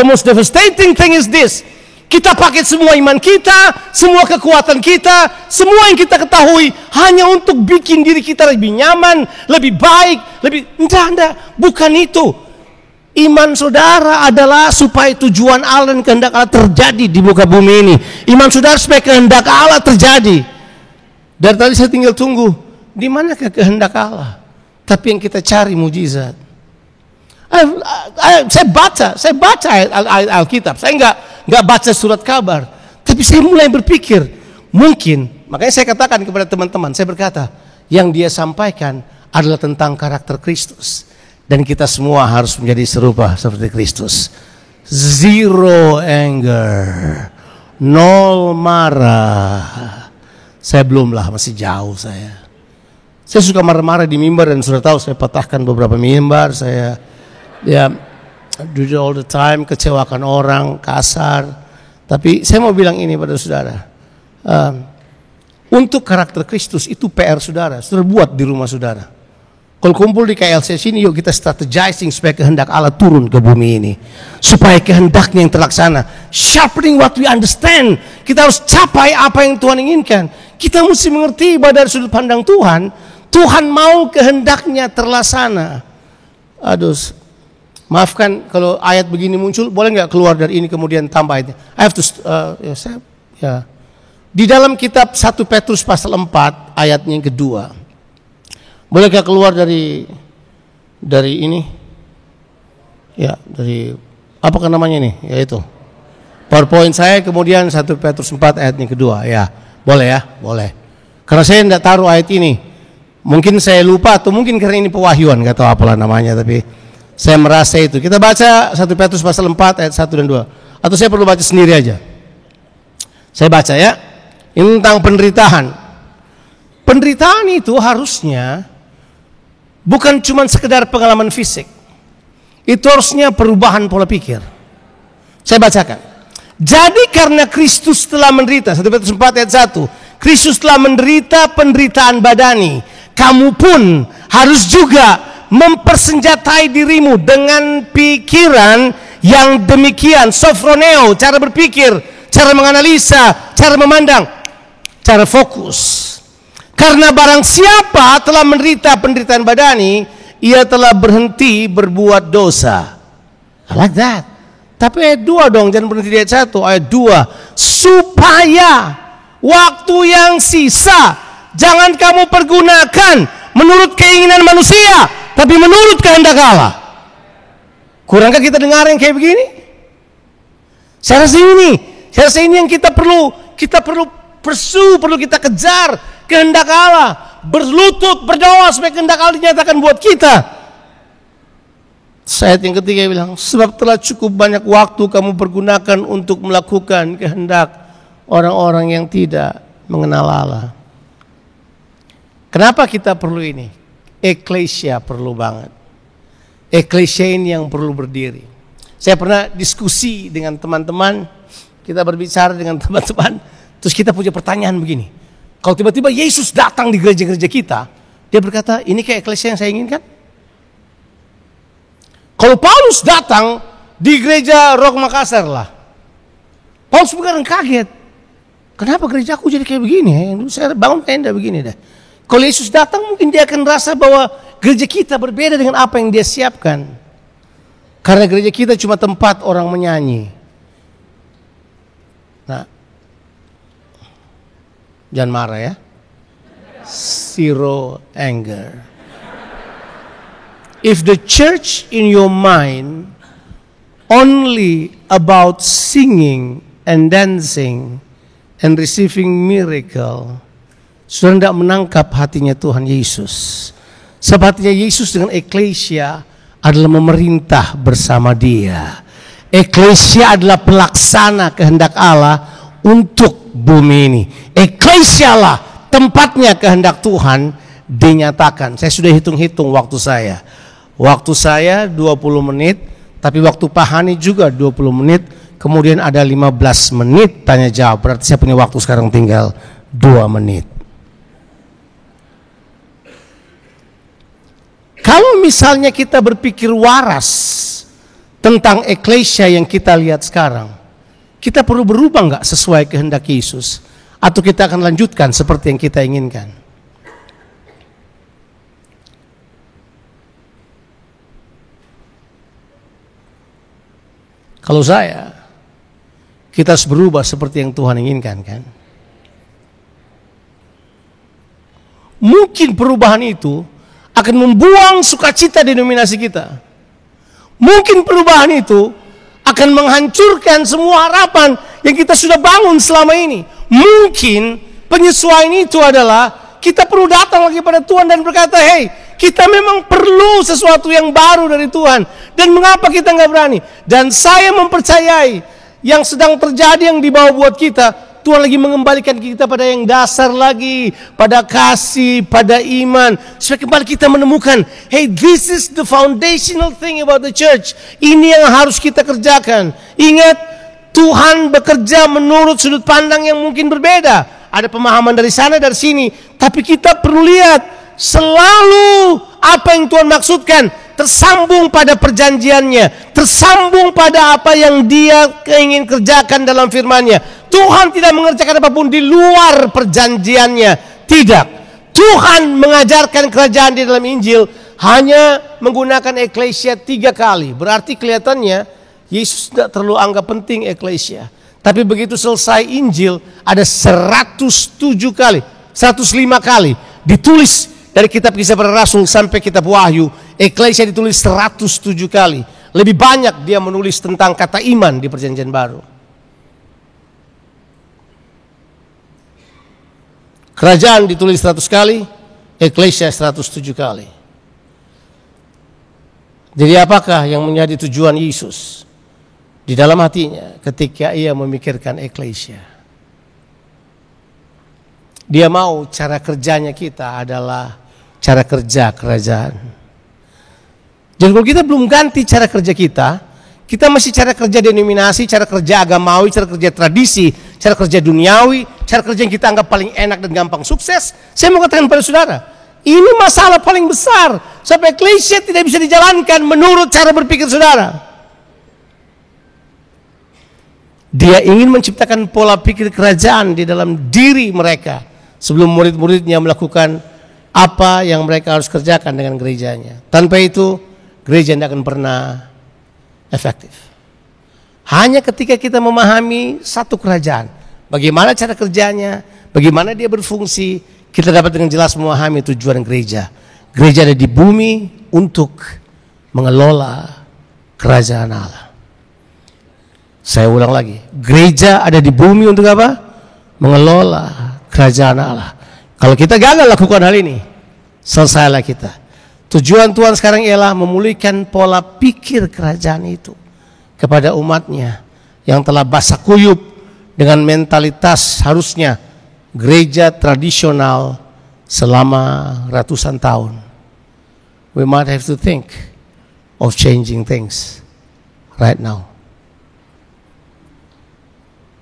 most devastating thing is this. Kita pakai semua iman kita, semua kekuatan kita, semua yang kita ketahui hanya untuk bikin diri kita lebih nyaman, lebih baik, enggak, bukan itu. Iman saudara adalah supaya tujuan Allah dan kehendak Allah terjadi di muka bumi ini. Iman saudara supaya kehendak Allah terjadi. Dari tadi saya tinggal tunggu, di manakah kehendak Allah? Tapi yang kita cari mujizat. Saya baca ayat Alkitab. Saya enggak baca surat kabar. Tapi saya mulai berpikir, mungkin, makanya saya katakan kepada teman-teman, saya berkata, yang dia sampaikan adalah tentang karakter Kristus. Dan kita semua harus menjadi serupa seperti Kristus. Zero anger, nol marah. Saya belum lah, masih jauh saya. Saya suka marah-marah di mimbar dan sudah tahu saya patahkan beberapa mimbar. Saya do it all the time, kecewakan orang, kasar. Tapi saya mau bilang ini pada saudara. Untuk karakter Kristus itu PR saudara. Saudara buat di rumah saudara. Kalau kumpul di KLC sini, yuk kita strategizing supaya kehendak Allah turun ke bumi ini. Supaya kehendaknya yang terlaksana. Sharpening what we understand. Kita harus capai apa yang Tuhan inginkan. kita mesti mengerti bahwa dari sudut pandang Tuhan, Tuhan mau kehendaknya terlaksana. Aduh, maafkan kalau ayat begini muncul, boleh nggak keluar dari ini kemudian tambah ayatnya? I have to, Di dalam kitab 1 Petrus pasal 4 ayatnya yang kedua. Bolehkah keluar dari ini? Ya, dari apa namanya ini? Ya itu. PowerPoint saya kemudian 1 Petrus 4 ayat yang kedua. Ya, boleh ya? Boleh. Karena saya tidak taruh ayat ini. Mungkin saya lupa atau mungkin karena ini pewahyuan, enggak tahu apalah namanya, tapi saya merasa itu. Kita baca 1 Petrus pasal 4 ayat 1 dan 2. Atau saya perlu baca sendiri aja. Saya baca ya. Ini tentang penderitaan. Penderitaan itu harusnya bukan cuma sekedar pengalaman fisik. Itu harusnya perubahan pola pikir. Saya bacakan. Jadi karena Kristus telah menderita, 1 Petrus 4 ayat 1. Kristus telah menderita penderitaan badani. Kamu pun harus juga mempersenjatai dirimu dengan pikiran yang demikian. Sophroneo, cara berpikir, cara menganalisa, cara memandang, cara fokus. Karena barang siapa telah menderita penderitaan badani, ia telah berhenti berbuat dosa. I like that. Tapi ayat 2 dong, jangan berhenti di ayat 1. Ayat 2, supaya waktu yang sisa jangan kamu pergunakan menurut keinginan manusia, tapi menurut kehendak Allah. Kurangkah kita dengar yang kayak begini? Saya rasa ini yang kita perlu pursue, perlu kita kejar. Kehendak Allah, berlutut berdoa supaya kehendak Allah dinyatakan buat kita. Ayat yang ketiga bilang, sebab telah cukup banyak waktu kamu pergunakan untuk melakukan kehendak orang-orang yang tidak mengenal Allah. Kenapa kita perlu ini? Eklesia perlu banget. Eklesia ini yang perlu berdiri. Saya pernah diskusi dengan teman-teman, kita berbicara dengan teman-teman, terus kita punya pertanyaan begini. Kalau tiba-tiba Yesus datang di gereja-gereja kita, dia berkata, ini kayak eklesia yang saya inginkan. Kalau Paulus datang di gereja Rock Makassar lah, Paulus bukan kaget. Kenapa gerejaku jadi kayak begini? Dulu saya bangun tenda begini dah. Kalau Yesus datang mungkin dia akan rasa bahwa gereja kita berbeda dengan apa yang dia siapkan. Karena gereja kita cuma tempat orang menyanyi. Nah, jangan marah ya. Zero anger. If the church in your mind only about singing and dancing and receiving miracle, sudah tidak menangkap hatinya Tuhan Yesus. Sebab hatinya Yesus dengan eklesia adalah memerintah bersama Dia. Eklesia adalah pelaksana kehendak Allah untuk bumi ini. Eklesia lah tempatnya kehendak Tuhan dinyatakan. Saya sudah hitung-hitung waktu saya. Waktu saya 20 menit, tapi waktu Pak Hani juga 20 menit. Kemudian ada 15 menit tanya jawab. Berarti saya punya waktu sekarang tinggal 2 menit. Kalau misalnya kita berpikir waras tentang eklesia yang kita lihat sekarang, kita perlu berubah nggak sesuai kehendak Yesus? Atau kita akan lanjutkan seperti yang kita inginkan? Kalau kita harus berubah seperti yang Tuhan inginkan, kan? Mungkin perubahan itu akan membuang sukacita denominasi kita. Mungkin perubahan itu akan menghancurkan semua harapan yang kita sudah bangun selama ini. Mungkin penyesuaian itu adalah kita perlu datang lagi pada Tuhan dan berkata, hey, kita memang perlu sesuatu yang baru dari Tuhan. Dan mengapa kita nggak berani? Dan saya mempercayai yang sedang terjadi yang dibawa buat kita, Tuhan lagi mengembalikan kita pada yang dasar lagi, pada kasih, pada iman, supaya kembali kita menemukan, hey, this is the foundational thing about the church. Ini yang harus kita kerjakan. Ingat, Tuhan bekerja menurut sudut pandang yang mungkin berbeda. Ada pemahaman dari sana, dari sini, tapi kita perlu lihat selalu apa yang Tuhan maksudkan. tersambung pada perjanjiannya, tersambung pada apa yang dia ingin kerjakan dalam firman-Nya. Tuhan tidak mengerjakan apapun di luar perjanjiannya. Tidak. Tuhan mengajarkan kerajaan di dalam Injil hanya menggunakan eklesia 3 kali. Berarti kelihatannya Yesus tidak terlalu anggap penting eklesia. Tapi begitu selesai Injil, ada 107 kali, 105 kali ditulis dari kitab Kisah Para Rasul sampai kitab Wahyu. Eklesia ditulis 107 kali. Lebih banyak dia menulis tentang kata iman di Perjanjian Baru. Kerajaan ditulis 100 kali, eklesia 107 kali. Jadi apakah yang menjadi tujuan Yesus di dalam hatinya ketika ia memikirkan eklesia? Dia mau cara kerjanya kita adalah cara kerja kerajaan. Jadi kalau kita belum ganti cara kerja kita masih cara kerja denominasi, cara kerja agamawi, cara kerja tradisi, cara kerja duniawi, cara kerja yang kita anggap paling enak dan gampang sukses. Saya mau katakan pada saudara, ini masalah paling besar sampai eklesia tidak bisa dijalankan menurut cara berpikir saudara. Dia ingin menciptakan pola pikir kerajaan di dalam diri mereka sebelum murid-muridnya melakukan apa yang mereka harus kerjakan dengan gerejanya. Tanpa itu, gereja tidak akan pernah efektif. Hanya ketika kita memahami satu kerajaan, bagaimana cara kerjanya, bagaimana dia berfungsi, kita dapat dengan jelas memahami tujuan gereja. Gereja ada di bumi untuk mengelola kerajaan Allah. Saya ulang lagi, gereja ada di bumi untuk apa? Mengelola kerajaan Allah. Kalau kita gagal lakukan hal ini, selesailah kita. Tujuan Tuhan sekarang ialah memulihkan pola pikir kerajaan itu kepada umatnya yang telah basah kuyup dengan mentalitas harusnya gereja tradisional selama ratusan tahun. We might have to think of changing things right now.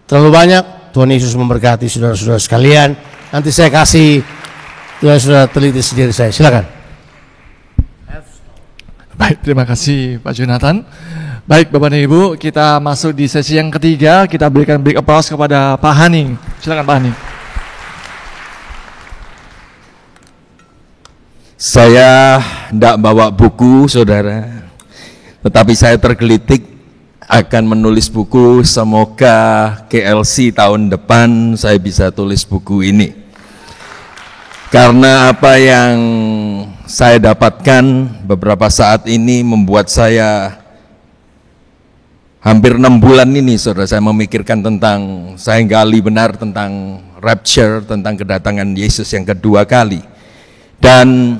Terlalu banyak. Tuhan Yesus memberkati saudara-saudara sekalian. Nanti saya kasih saudara-saudara teliti sendiri saya. Silakan. Baik, terima kasih Pak Jonathan. Baik Bapak dan Ibu, kita masuk di sesi yang ketiga. Kita berikan big applause kepada Pak Haning. Silakan Pak Haning. Saya tidak bawa buku saudara, tetapi saya tergelitik akan menulis buku. Semoga KLC tahun depan saya bisa tulis buku ini. Karena apa yang saya dapatkan beberapa saat ini membuat saya hampir 6 bulan ini saudara, saya memikirkan tentang, saya gali benar tentang rapture, tentang kedatangan Yesus yang kedua kali. Dan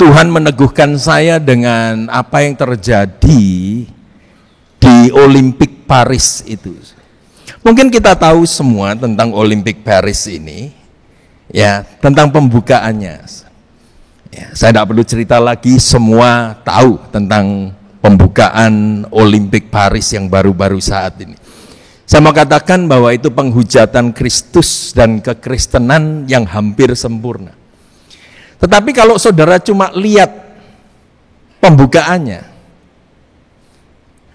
Tuhan meneguhkan saya dengan apa yang terjadi di Olimpik Paris itu. Mungkin kita tahu semua tentang Olimpik Paris ini, ya, tentang pembukaannya. Ya, saya tidak perlu cerita lagi, semua tahu tentang pembukaan Olimpik Paris yang baru-baru saat ini. Saya mau katakan bahwa itu penghujatan Kristus dan kekristenan yang hampir sempurna. Tetapi kalau saudara cuma lihat pembukaannya,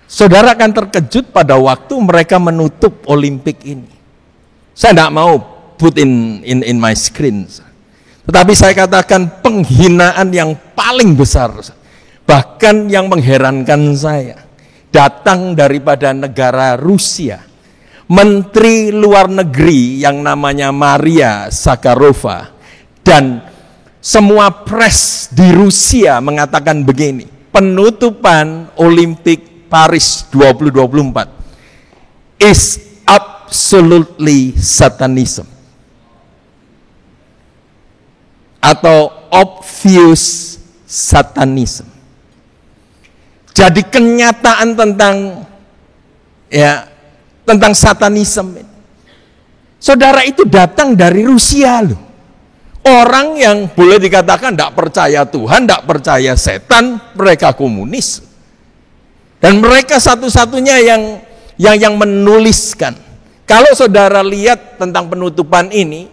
saudara akan terkejut pada waktu mereka menutup Olimpik ini. Saya tidak mau put in my screen. Tetapi saya katakan penghinaan yang paling besar, bahkan yang mengherankan saya, datang daripada negara Rusia. Menteri luar negeri yang namanya Maria Zakharova dan semua press di Rusia mengatakan begini, penutupan Olimpik Paris 2024 is absolutely satanism atau obvious satanism. Jadi kenyataan tentang satanisme. Saudara, itu datang dari Rusia loh. Orang yang boleh dikatakan tidak percaya Tuhan, tidak percaya setan, mereka komunis. Dan mereka satu-satunya yang menuliskan. Kalau saudara lihat tentang penutupan ini,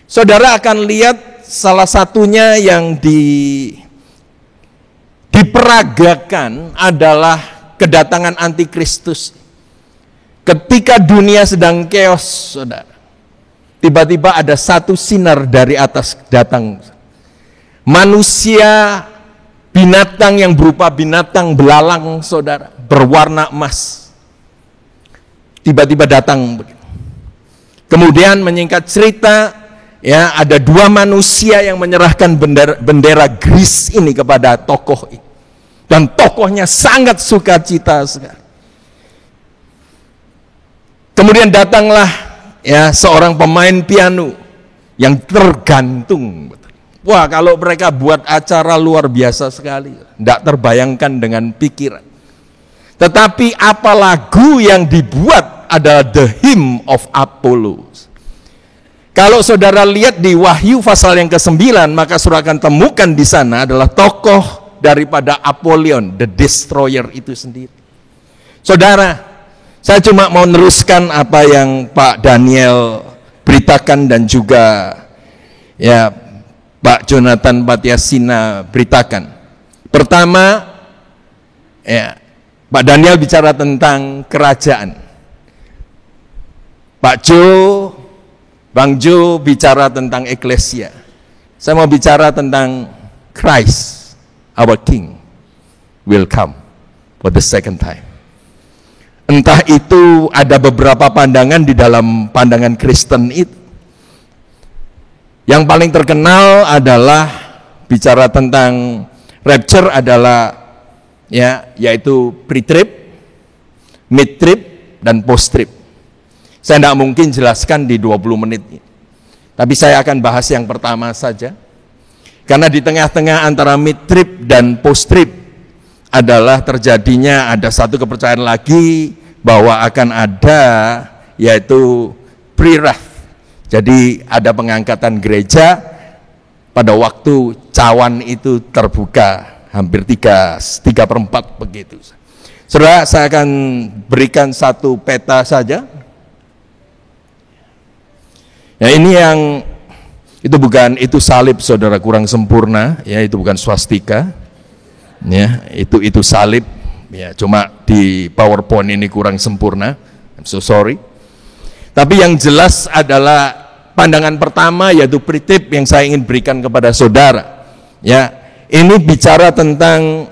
saudara akan lihat salah satunya yang diperagakan adalah kedatangan antikristus. Ketika dunia sedang chaos, saudara, tiba-tiba ada satu sinar dari atas datang. Manusia, binatang yang berupa binatang belalang, saudara, berwarna emas, tiba-tiba datang. Kemudian menyingkat cerita, ya, ada dua manusia yang menyerahkan bendera Greece ini kepada tokoh ini. Dan tokohnya sangat sukacita sekali. Kemudian datanglah, ya, seorang pemain piano yang tergantung. Wah, kalau mereka buat acara luar biasa sekali, tidak terbayangkan dengan pikiran. Tetapi apa lagu yang dibuat adalah The Hymn of Apollo. Kalau saudara lihat di Wahyu pasal yang ke-9, maka saudara akan temukan di sana adalah tokoh daripada Apollyon, the destroyer itu sendiri. Saudara, saya cuma mau meneruskan apa yang Pak Daniel beritakan dan juga ya Pak Jonathan Patiasina beritakan. Pertama, ya, Pak Daniel bicara tentang kerajaan. Pak Jo, Bang Jo bicara tentang eklesia. Saya mau bicara tentang Christ, our King, will come for the second time. Entah itu ada beberapa pandangan di dalam pandangan Kristen itu. Yang paling terkenal adalah bicara tentang rapture adalah ya, yaitu pre-trib, mid-trib, dan post-trib. Saya tidak mungkin jelaskan di 20 menit ini. Tapi saya akan bahas yang pertama saja. Karena di tengah-tengah antara mid-trib dan post-trib adalah terjadinya ada satu kepercayaan lagi bahwa akan ada, yaitu pre-wrath. Jadi ada pengangkatan gereja pada waktu cawan itu terbuka hampir 3/4 begitu. Saudara, saya akan berikan satu peta saja. Ya, ini yang itu salib, saudara, kurang sempurna, ya, itu bukan swastika. Ya, itu salib. Ya, cuma di PowerPoint ini kurang sempurna. I'm so sorry. Tapi yang jelas adalah pandangan pertama, yaitu pre-trib, yang saya ingin berikan kepada saudara. Ya, ini bicara tentang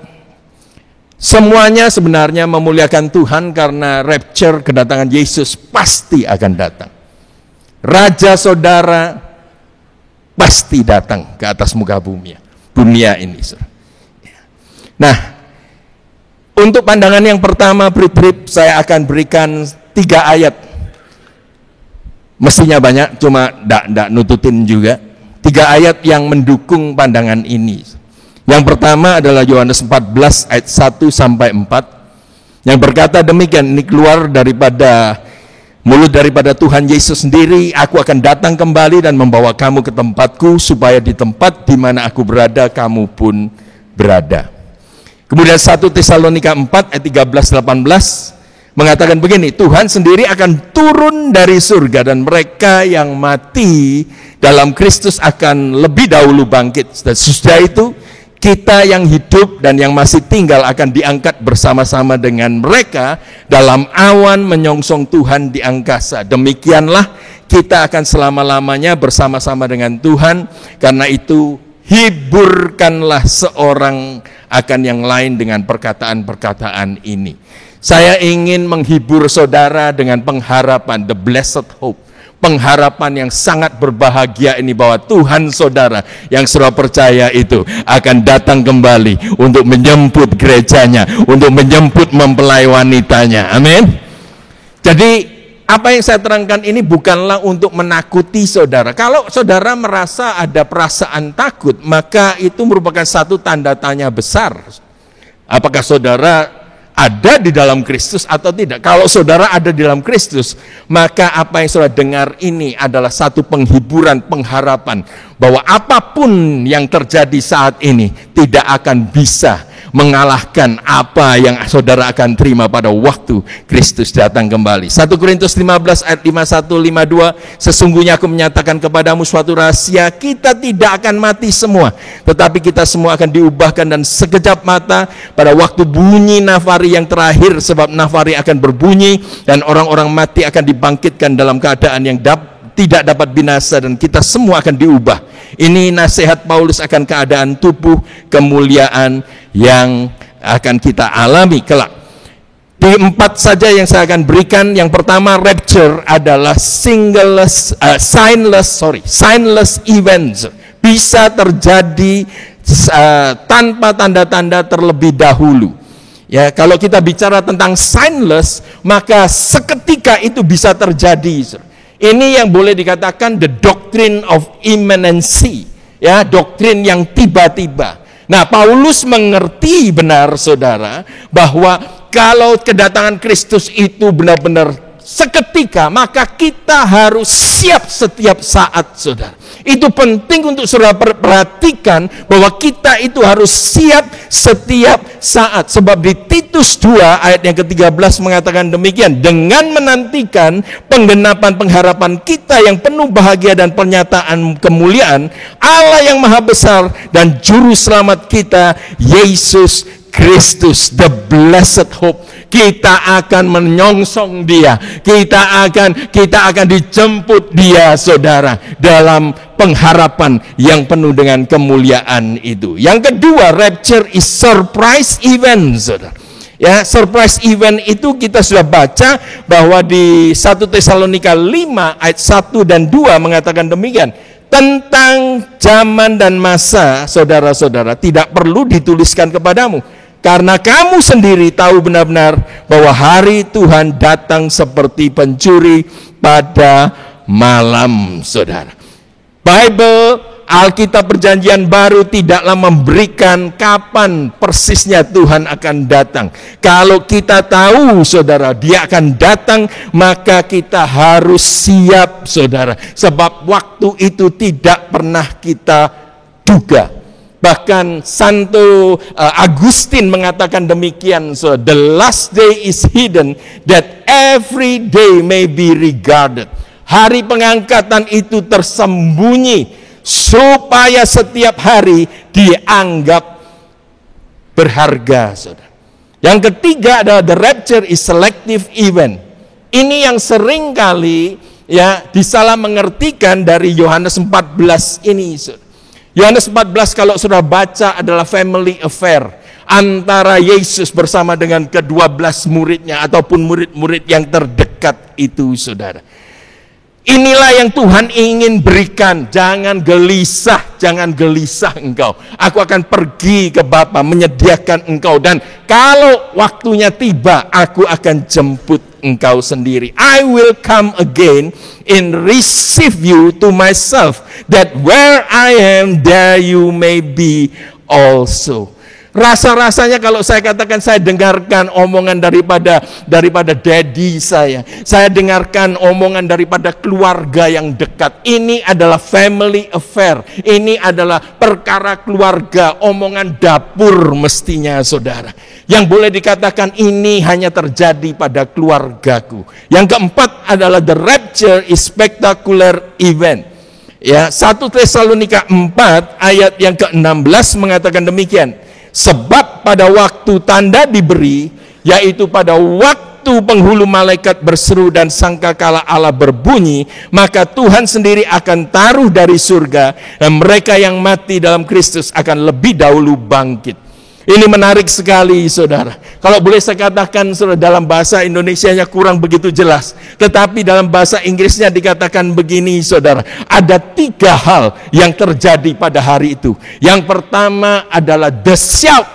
semuanya sebenarnya memuliakan Tuhan karena rapture, kedatangan Yesus pasti akan datang. Raja saudara pasti datang ke atas muka bumi, dunia ini. Nah, untuk pandangan yang pertama pre-trib, saya akan berikan 3 ayat. Mestinya banyak, cuma tidak nututin juga. 3 ayat yang mendukung pandangan ini. Yang pertama adalah Yohanes 14 ayat 1 sampai 4 yang berkata demikian, ini keluar daripada mulut daripada Tuhan Yesus sendiri, aku akan datang kembali dan membawa kamu ke tempatku, supaya di tempat di mana aku berada, kamu pun berada. Kemudian 1 Tesalonika 4 ayat 13-18 mengatakan begini, Tuhan sendiri akan turun dari surga dan mereka yang mati dalam Kristus akan lebih dahulu bangkit. Dan sesudah itu kita yang hidup dan yang masih tinggal akan diangkat bersama-sama dengan mereka dalam awan menyongsong Tuhan di angkasa. Demikianlah kita akan selama-lamanya bersama-sama dengan Tuhan. Karena itu hiburkanlah seorang akan yang lain dengan perkataan-perkataan ini. Saya ingin menghibur saudara dengan pengharapan, the blessed hope, pengharapan yang sangat berbahagia ini, bahwa Tuhan saudara yang saudara percaya itu akan datang kembali untuk menjemput gerejanya, untuk menjemput mempelai wanitanya. Amin. Jadi apa yang saya terangkan ini bukanlah untuk menakuti saudara. Kalau saudara merasa ada perasaan takut, maka itu merupakan satu tanda tanya besar. Apakah saudara ada di dalam Kristus atau tidak? Kalau saudara ada di dalam Kristus, maka apa yang saudara dengar ini adalah satu penghiburan, pengharapan bahwa apapun yang terjadi saat ini tidak akan bisa mengalahkan apa yang saudara akan terima pada waktu Kristus datang kembali. 1 Korintus 15 ayat 51-52, sesungguhnya aku menyatakan kepadamu suatu rahasia, kita tidak akan mati semua, tetapi kita semua akan diubahkan dan sekejap mata pada waktu bunyi nafari yang terakhir, sebab nafari akan berbunyi dan orang-orang mati akan dibangkitkan dalam keadaan yang tidak dapat binasa, dan kita semua akan diubah. Ini nasihat Paulus akan keadaan tubuh kemuliaan yang akan kita alami kelak. Di 4 saja yang saya akan berikan. Yang pertama, rapture adalah signless events. Bisa terjadi tanpa tanda-tanda terlebih dahulu. Ya, kalau kita bicara tentang signless, maka seketika itu bisa terjadi. Ini yang boleh dikatakan the doctrine of imminency, ya, doktrin yang tiba-tiba. Nah, Paulus mengerti benar, saudara, bahwa kalau kedatangan Kristus itu benar-benar seketika, maka kita harus siap setiap saat, saudara. Itu penting untuk saudara perhatikan, bahwa kita itu harus siap setiap saat. Sebab di Titus 2 ayat yang ke-13 mengatakan demikian, dengan menantikan penggenapan pengharapan kita yang penuh bahagia dan pernyataan kemuliaan Allah yang maha besar dan juru selamat kita, Yesus Kristus, the blessed hope. Kita akan menyongsong dia, kita akan dijemput dia, saudara, dalam pengharapan yang penuh dengan kemuliaan itu. Yang kedua, rapture is surprise event, saudara. Ya, surprise event itu kita sudah baca bahwa di 1 Tesalonika 5 ayat 1 dan 2 mengatakan demikian. Tentang zaman dan masa, saudara-saudara, tidak perlu dituliskan kepadamu, karena kamu sendiri tahu benar-benar bahwa hari Tuhan datang seperti pencuri pada malam, saudara. Bible, Alkitab Perjanjian Baru tidaklah memberikan kapan persisnya Tuhan akan datang. Kalau kita tahu, saudara, dia akan datang, maka kita harus siap, saudara. Sebab waktu itu tidak pernah kita duga. Bahkan Santo Agustin mengatakan demikian, so the last day is hidden that every day may be regarded. Hari pengangkatan itu tersembunyi supaya setiap hari dianggap berharga, saudara. Yang ketiga adalah the rapture is selective event. Ini yang sering kali ya disalah mengertikan dari Yohanes 14 ini, saudara. Yohanes 14 kalau sudah baca adalah family affair antara Yesus bersama dengan ke-12 muridnya ataupun murid-murid yang terdekat itu, saudara. Inilah yang Tuhan ingin berikan. Jangan gelisah engkau. Aku akan pergi ke Bapa menyediakan engkau, dan kalau waktunya tiba, aku akan jemput engkau sendiri. I will come again and receive you to myself, that where I am, there you may be also. Rasa-rasanya kalau saya katakan saya dengarkan omongan daripada daddy saya dengarkan omongan daripada keluarga yang dekat. Ini adalah family affair, ini adalah perkara keluarga, omongan dapur mestinya, saudara. Yang boleh dikatakan ini hanya terjadi pada keluargaku. Yang keempat adalah the rapture is spectacular event. Ya, 1 Tesalonika 4 ayat yang ke-16 mengatakan demikian. Sebab pada waktu tanda diberi, yaitu pada waktu penghulu malaikat berseru dan sangkakala Allah berbunyi, maka Tuhan sendiri akan taruh dari surga, dan mereka yang mati dalam Kristus akan lebih dahulu bangkit. Ini menarik sekali, saudara. Kalau boleh saya katakan, saudara, dalam bahasa Indonesianya kurang begitu jelas, tetapi dalam bahasa Inggrisnya dikatakan begini, saudara. Ada 3 hal yang terjadi pada hari itu. Yang pertama adalah the shout,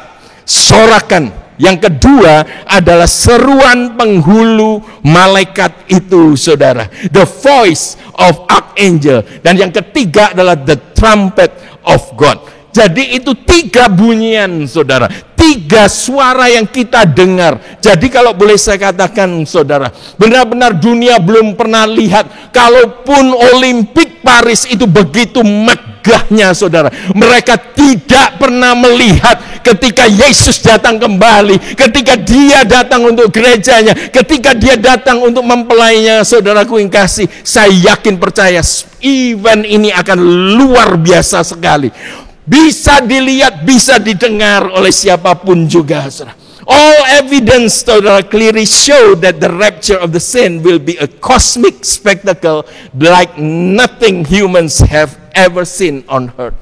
sorakan. Yang kedua adalah seruan penghulu malaikat itu, saudara, the voice of archangel. Dan yang ketiga adalah the trumpet of God. Jadi itu 3 bunyian, saudara, 3 suara yang kita dengar. Jadi kalau boleh saya katakan, saudara, benar-benar dunia belum pernah lihat. Kalaupun Olimpik Paris itu begitu megahnya, saudara, mereka tidak pernah melihat ketika Yesus datang kembali, ketika dia datang untuk gerejanya, ketika dia datang untuk mempelainya, saudaraku yang kasih, saya yakin percaya event ini akan luar biasa sekali. Bisa dilihat, bisa didengar oleh siapapun juga, saudara. All evidence, saudara, clearly show that the rapture of the saint will be a cosmic spectacle like nothing humans have ever seen on earth.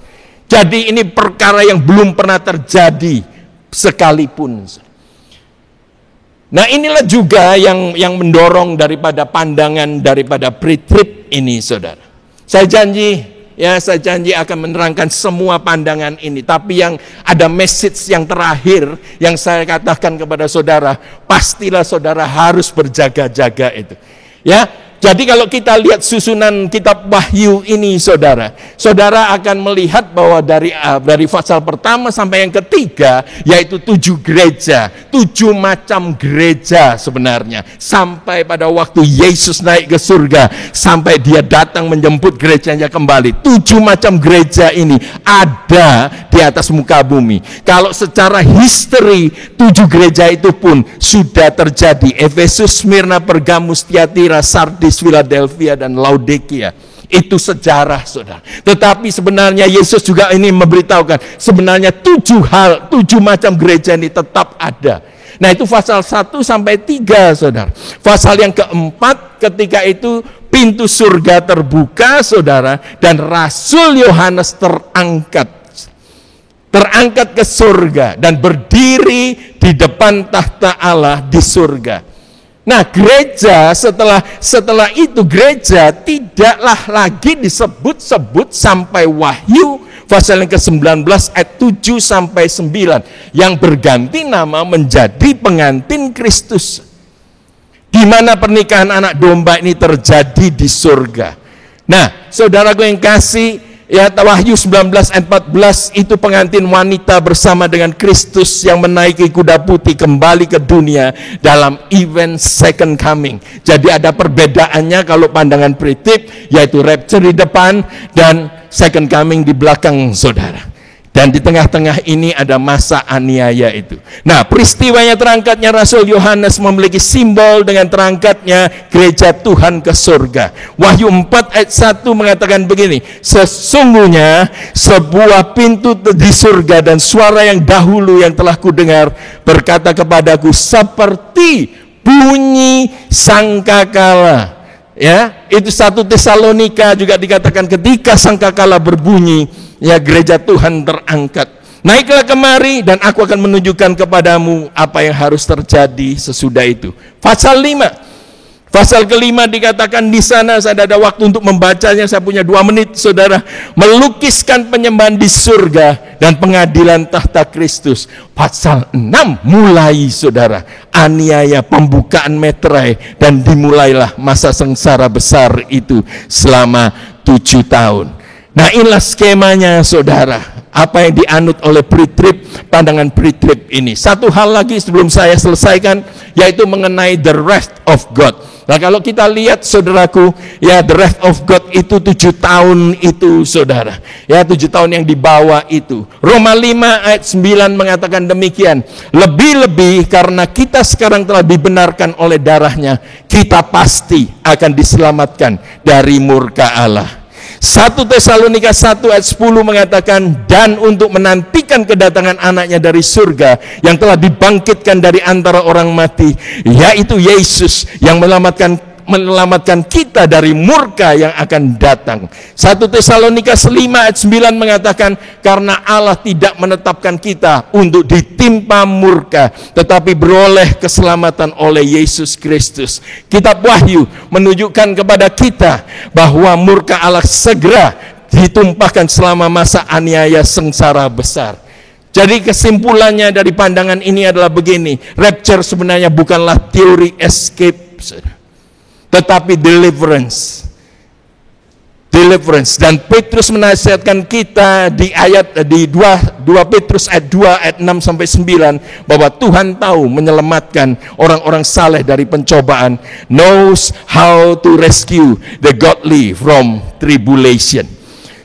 Jadi ini perkara yang belum pernah terjadi sekalipun. Nah, inilah juga yang mendorong daripada pandangan daripada pre-trib ini, saudara. Saya janji akan menerangkan semua pandangan ini. Tapi yang ada message yang terakhir yang saya katakan kepada saudara, pastilah saudara harus berjaga-jaga itu. Ya, jadi kalau kita lihat susunan kitab Wahyu ini, saudara akan melihat bahwa dari pasal pertama sampai yang ketiga, yaitu 7 gereja, 7 macam gereja sebenarnya, sampai pada waktu Yesus naik ke surga, sampai dia datang menjemput gerejanya kembali. 7 macam gereja ini ada di atas muka bumi. Kalau secara history, 7 gereja itu pun sudah terjadi. Efesus, Smyrna, Pergamus, Tiatira, Sardis, Philadelphia, dan Laodikia. Itu sejarah, saudara. Tetapi sebenarnya Yesus juga ini memberitahukan sebenarnya 7 macam gereja ini tetap ada. Nah, itu pasal 1 sampai 3, saudara. Pasal yang keempat, ketika itu pintu surga terbuka, saudara, dan Rasul Yohanes terangkat ke surga dan berdiri di depan tahta Allah di surga. Nah, gereja setelah itu gereja tidaklah lagi disebut-sebut sampai Wahyu pasal yang ke-19 ayat 7 sampai 9 yang berganti nama menjadi pengantin Kristus. Di mana pernikahan anak domba ini terjadi di surga. Nah, saudaraku yang kasih, ya, Wahyu 19 ayat 14 itu pengantin wanita bersama dengan Kristus yang menaiki kuda putih kembali ke dunia dalam event second coming. Jadi ada perbedaannya kalau pandangan pre-trib, yaitu rapture di depan dan second coming di belakang, saudara. Dan di tengah-tengah ini ada masa aniaya itu. Nah, peristiwanya terangkatnya Rasul Yohanes memiliki simbol dengan terangkatnya gereja Tuhan ke surga. Wahyu 4 ayat 1 mengatakan begini, sesungguhnya sebuah pintu di surga dan suara yang dahulu yang telah kudengar berkata kepadaku seperti bunyi sangkakala. Ya, itu 1 Tesalonika juga dikatakan ketika sangkakala berbunyi, ya, gereja Tuhan terangkat. Naiklah kemari dan aku akan menunjukkan kepadamu apa yang harus terjadi sesudah itu. Pasal 5. Pasal kelima dikatakan di sana, saya ada waktu untuk membacanya, saya punya 2 menit, saudara. Melukiskan penyembahan di surga dan pengadilan tahta Kristus. Pasal 6 mulai, saudara, aniaya, pembukaan meterai, dan dimulailah masa sengsara besar itu selama 7 tahun. Nah, inilah skemanya, saudara. Apa yang dianut oleh pre-trib, pandangan pre-trib ini. Satu hal lagi sebelum saya selesaikan, yaitu mengenai the wrath of God. Nah, kalau kita lihat, saudaraku, ya, the wrath of God itu 7 tahun itu, saudara. Ya, 7 tahun yang dibawa itu. Roma 5 ayat 9 mengatakan demikian. Lebih-lebih karena kita sekarang telah dibenarkan oleh darahnya, kita pasti akan diselamatkan dari murka Allah. 1 Tesalonika 1 ayat 10 mengatakan, dan untuk menantikan kedatangan anaknya dari surga yang telah dibangkitkan dari antara orang mati, yaitu Yesus yang menyelamatkan kita dari murka yang akan datang. 1 Tesalonika 5 ayat 9 mengatakan, karena Allah tidak menetapkan kita untuk ditimpa murka, tetapi beroleh keselamatan oleh Yesus Kristus. Kitab Wahyu menunjukkan kepada kita bahwa murka Allah segera ditumpahkan selama masa aniaya sengsara besar. Jadi kesimpulannya dari pandangan ini adalah begini, rapture sebenarnya bukanlah teori escape, tetapi deliverance. Dan Petrus menasihatkan kita di 2 Petrus ayat 2 ayat 6 sampai 9 bahwa Tuhan tahu menyelamatkan orang-orang saleh dari pencobaan, knows how to rescue the godly from tribulation.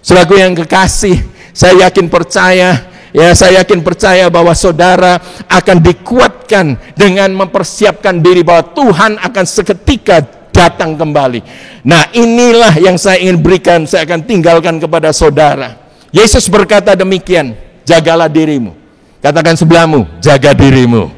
Saudaraku yang kekasih, saya yakin percaya Ya, saya yakin percaya bahwa saudara akan dikuatkan dengan mempersiapkan diri bahwa Tuhan akan seketika datang kembali. Nah, inilah yang saya ingin berikan, saya akan tinggalkan kepada saudara. Yesus berkata demikian, jagalah dirimu. Katakan sebelahmu, jaga dirimu.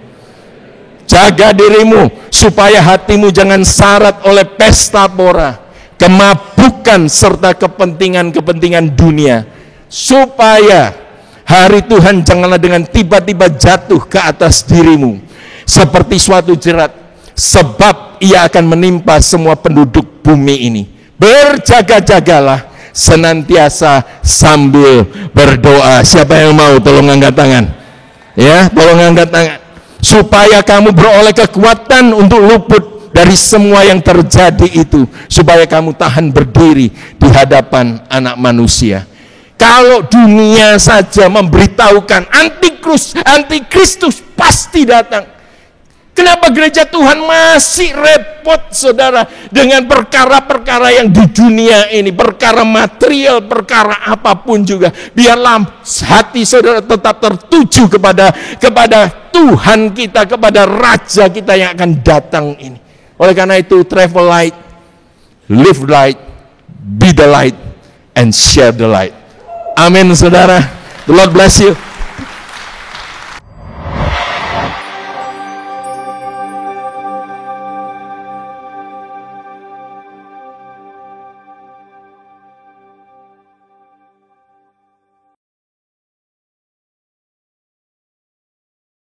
Jaga dirimu supaya hatimu jangan syarat oleh pesta pora, kemabukan serta kepentingan-kepentingan dunia, supaya hari Tuhan janganlah dengan tiba-tiba jatuh ke atas dirimu seperti suatu jerat, sebab ia akan menimpa semua penduduk bumi ini. Berjaga-jagalah senantiasa sambil berdoa. Siapa yang mau tolong angkat tangan? Ya, tolong angkat tangan. Supaya kamu beroleh kekuatan untuk luput dari semua yang terjadi itu, supaya kamu tahan berdiri di hadapan Anak Manusia. Kalau dunia saja memberitahukan antikristus pasti datang, kenapa gereja Tuhan masih repot, saudara, dengan perkara-perkara yang di dunia ini, perkara material, perkara apapun juga. Biarlah hati saudara tetap tertuju kepada Tuhan kita, kepada Raja kita yang akan datang ini. Oleh karena itu, travel light, live light, be the light, and share the light. Amin, saudara. The Lord bless you.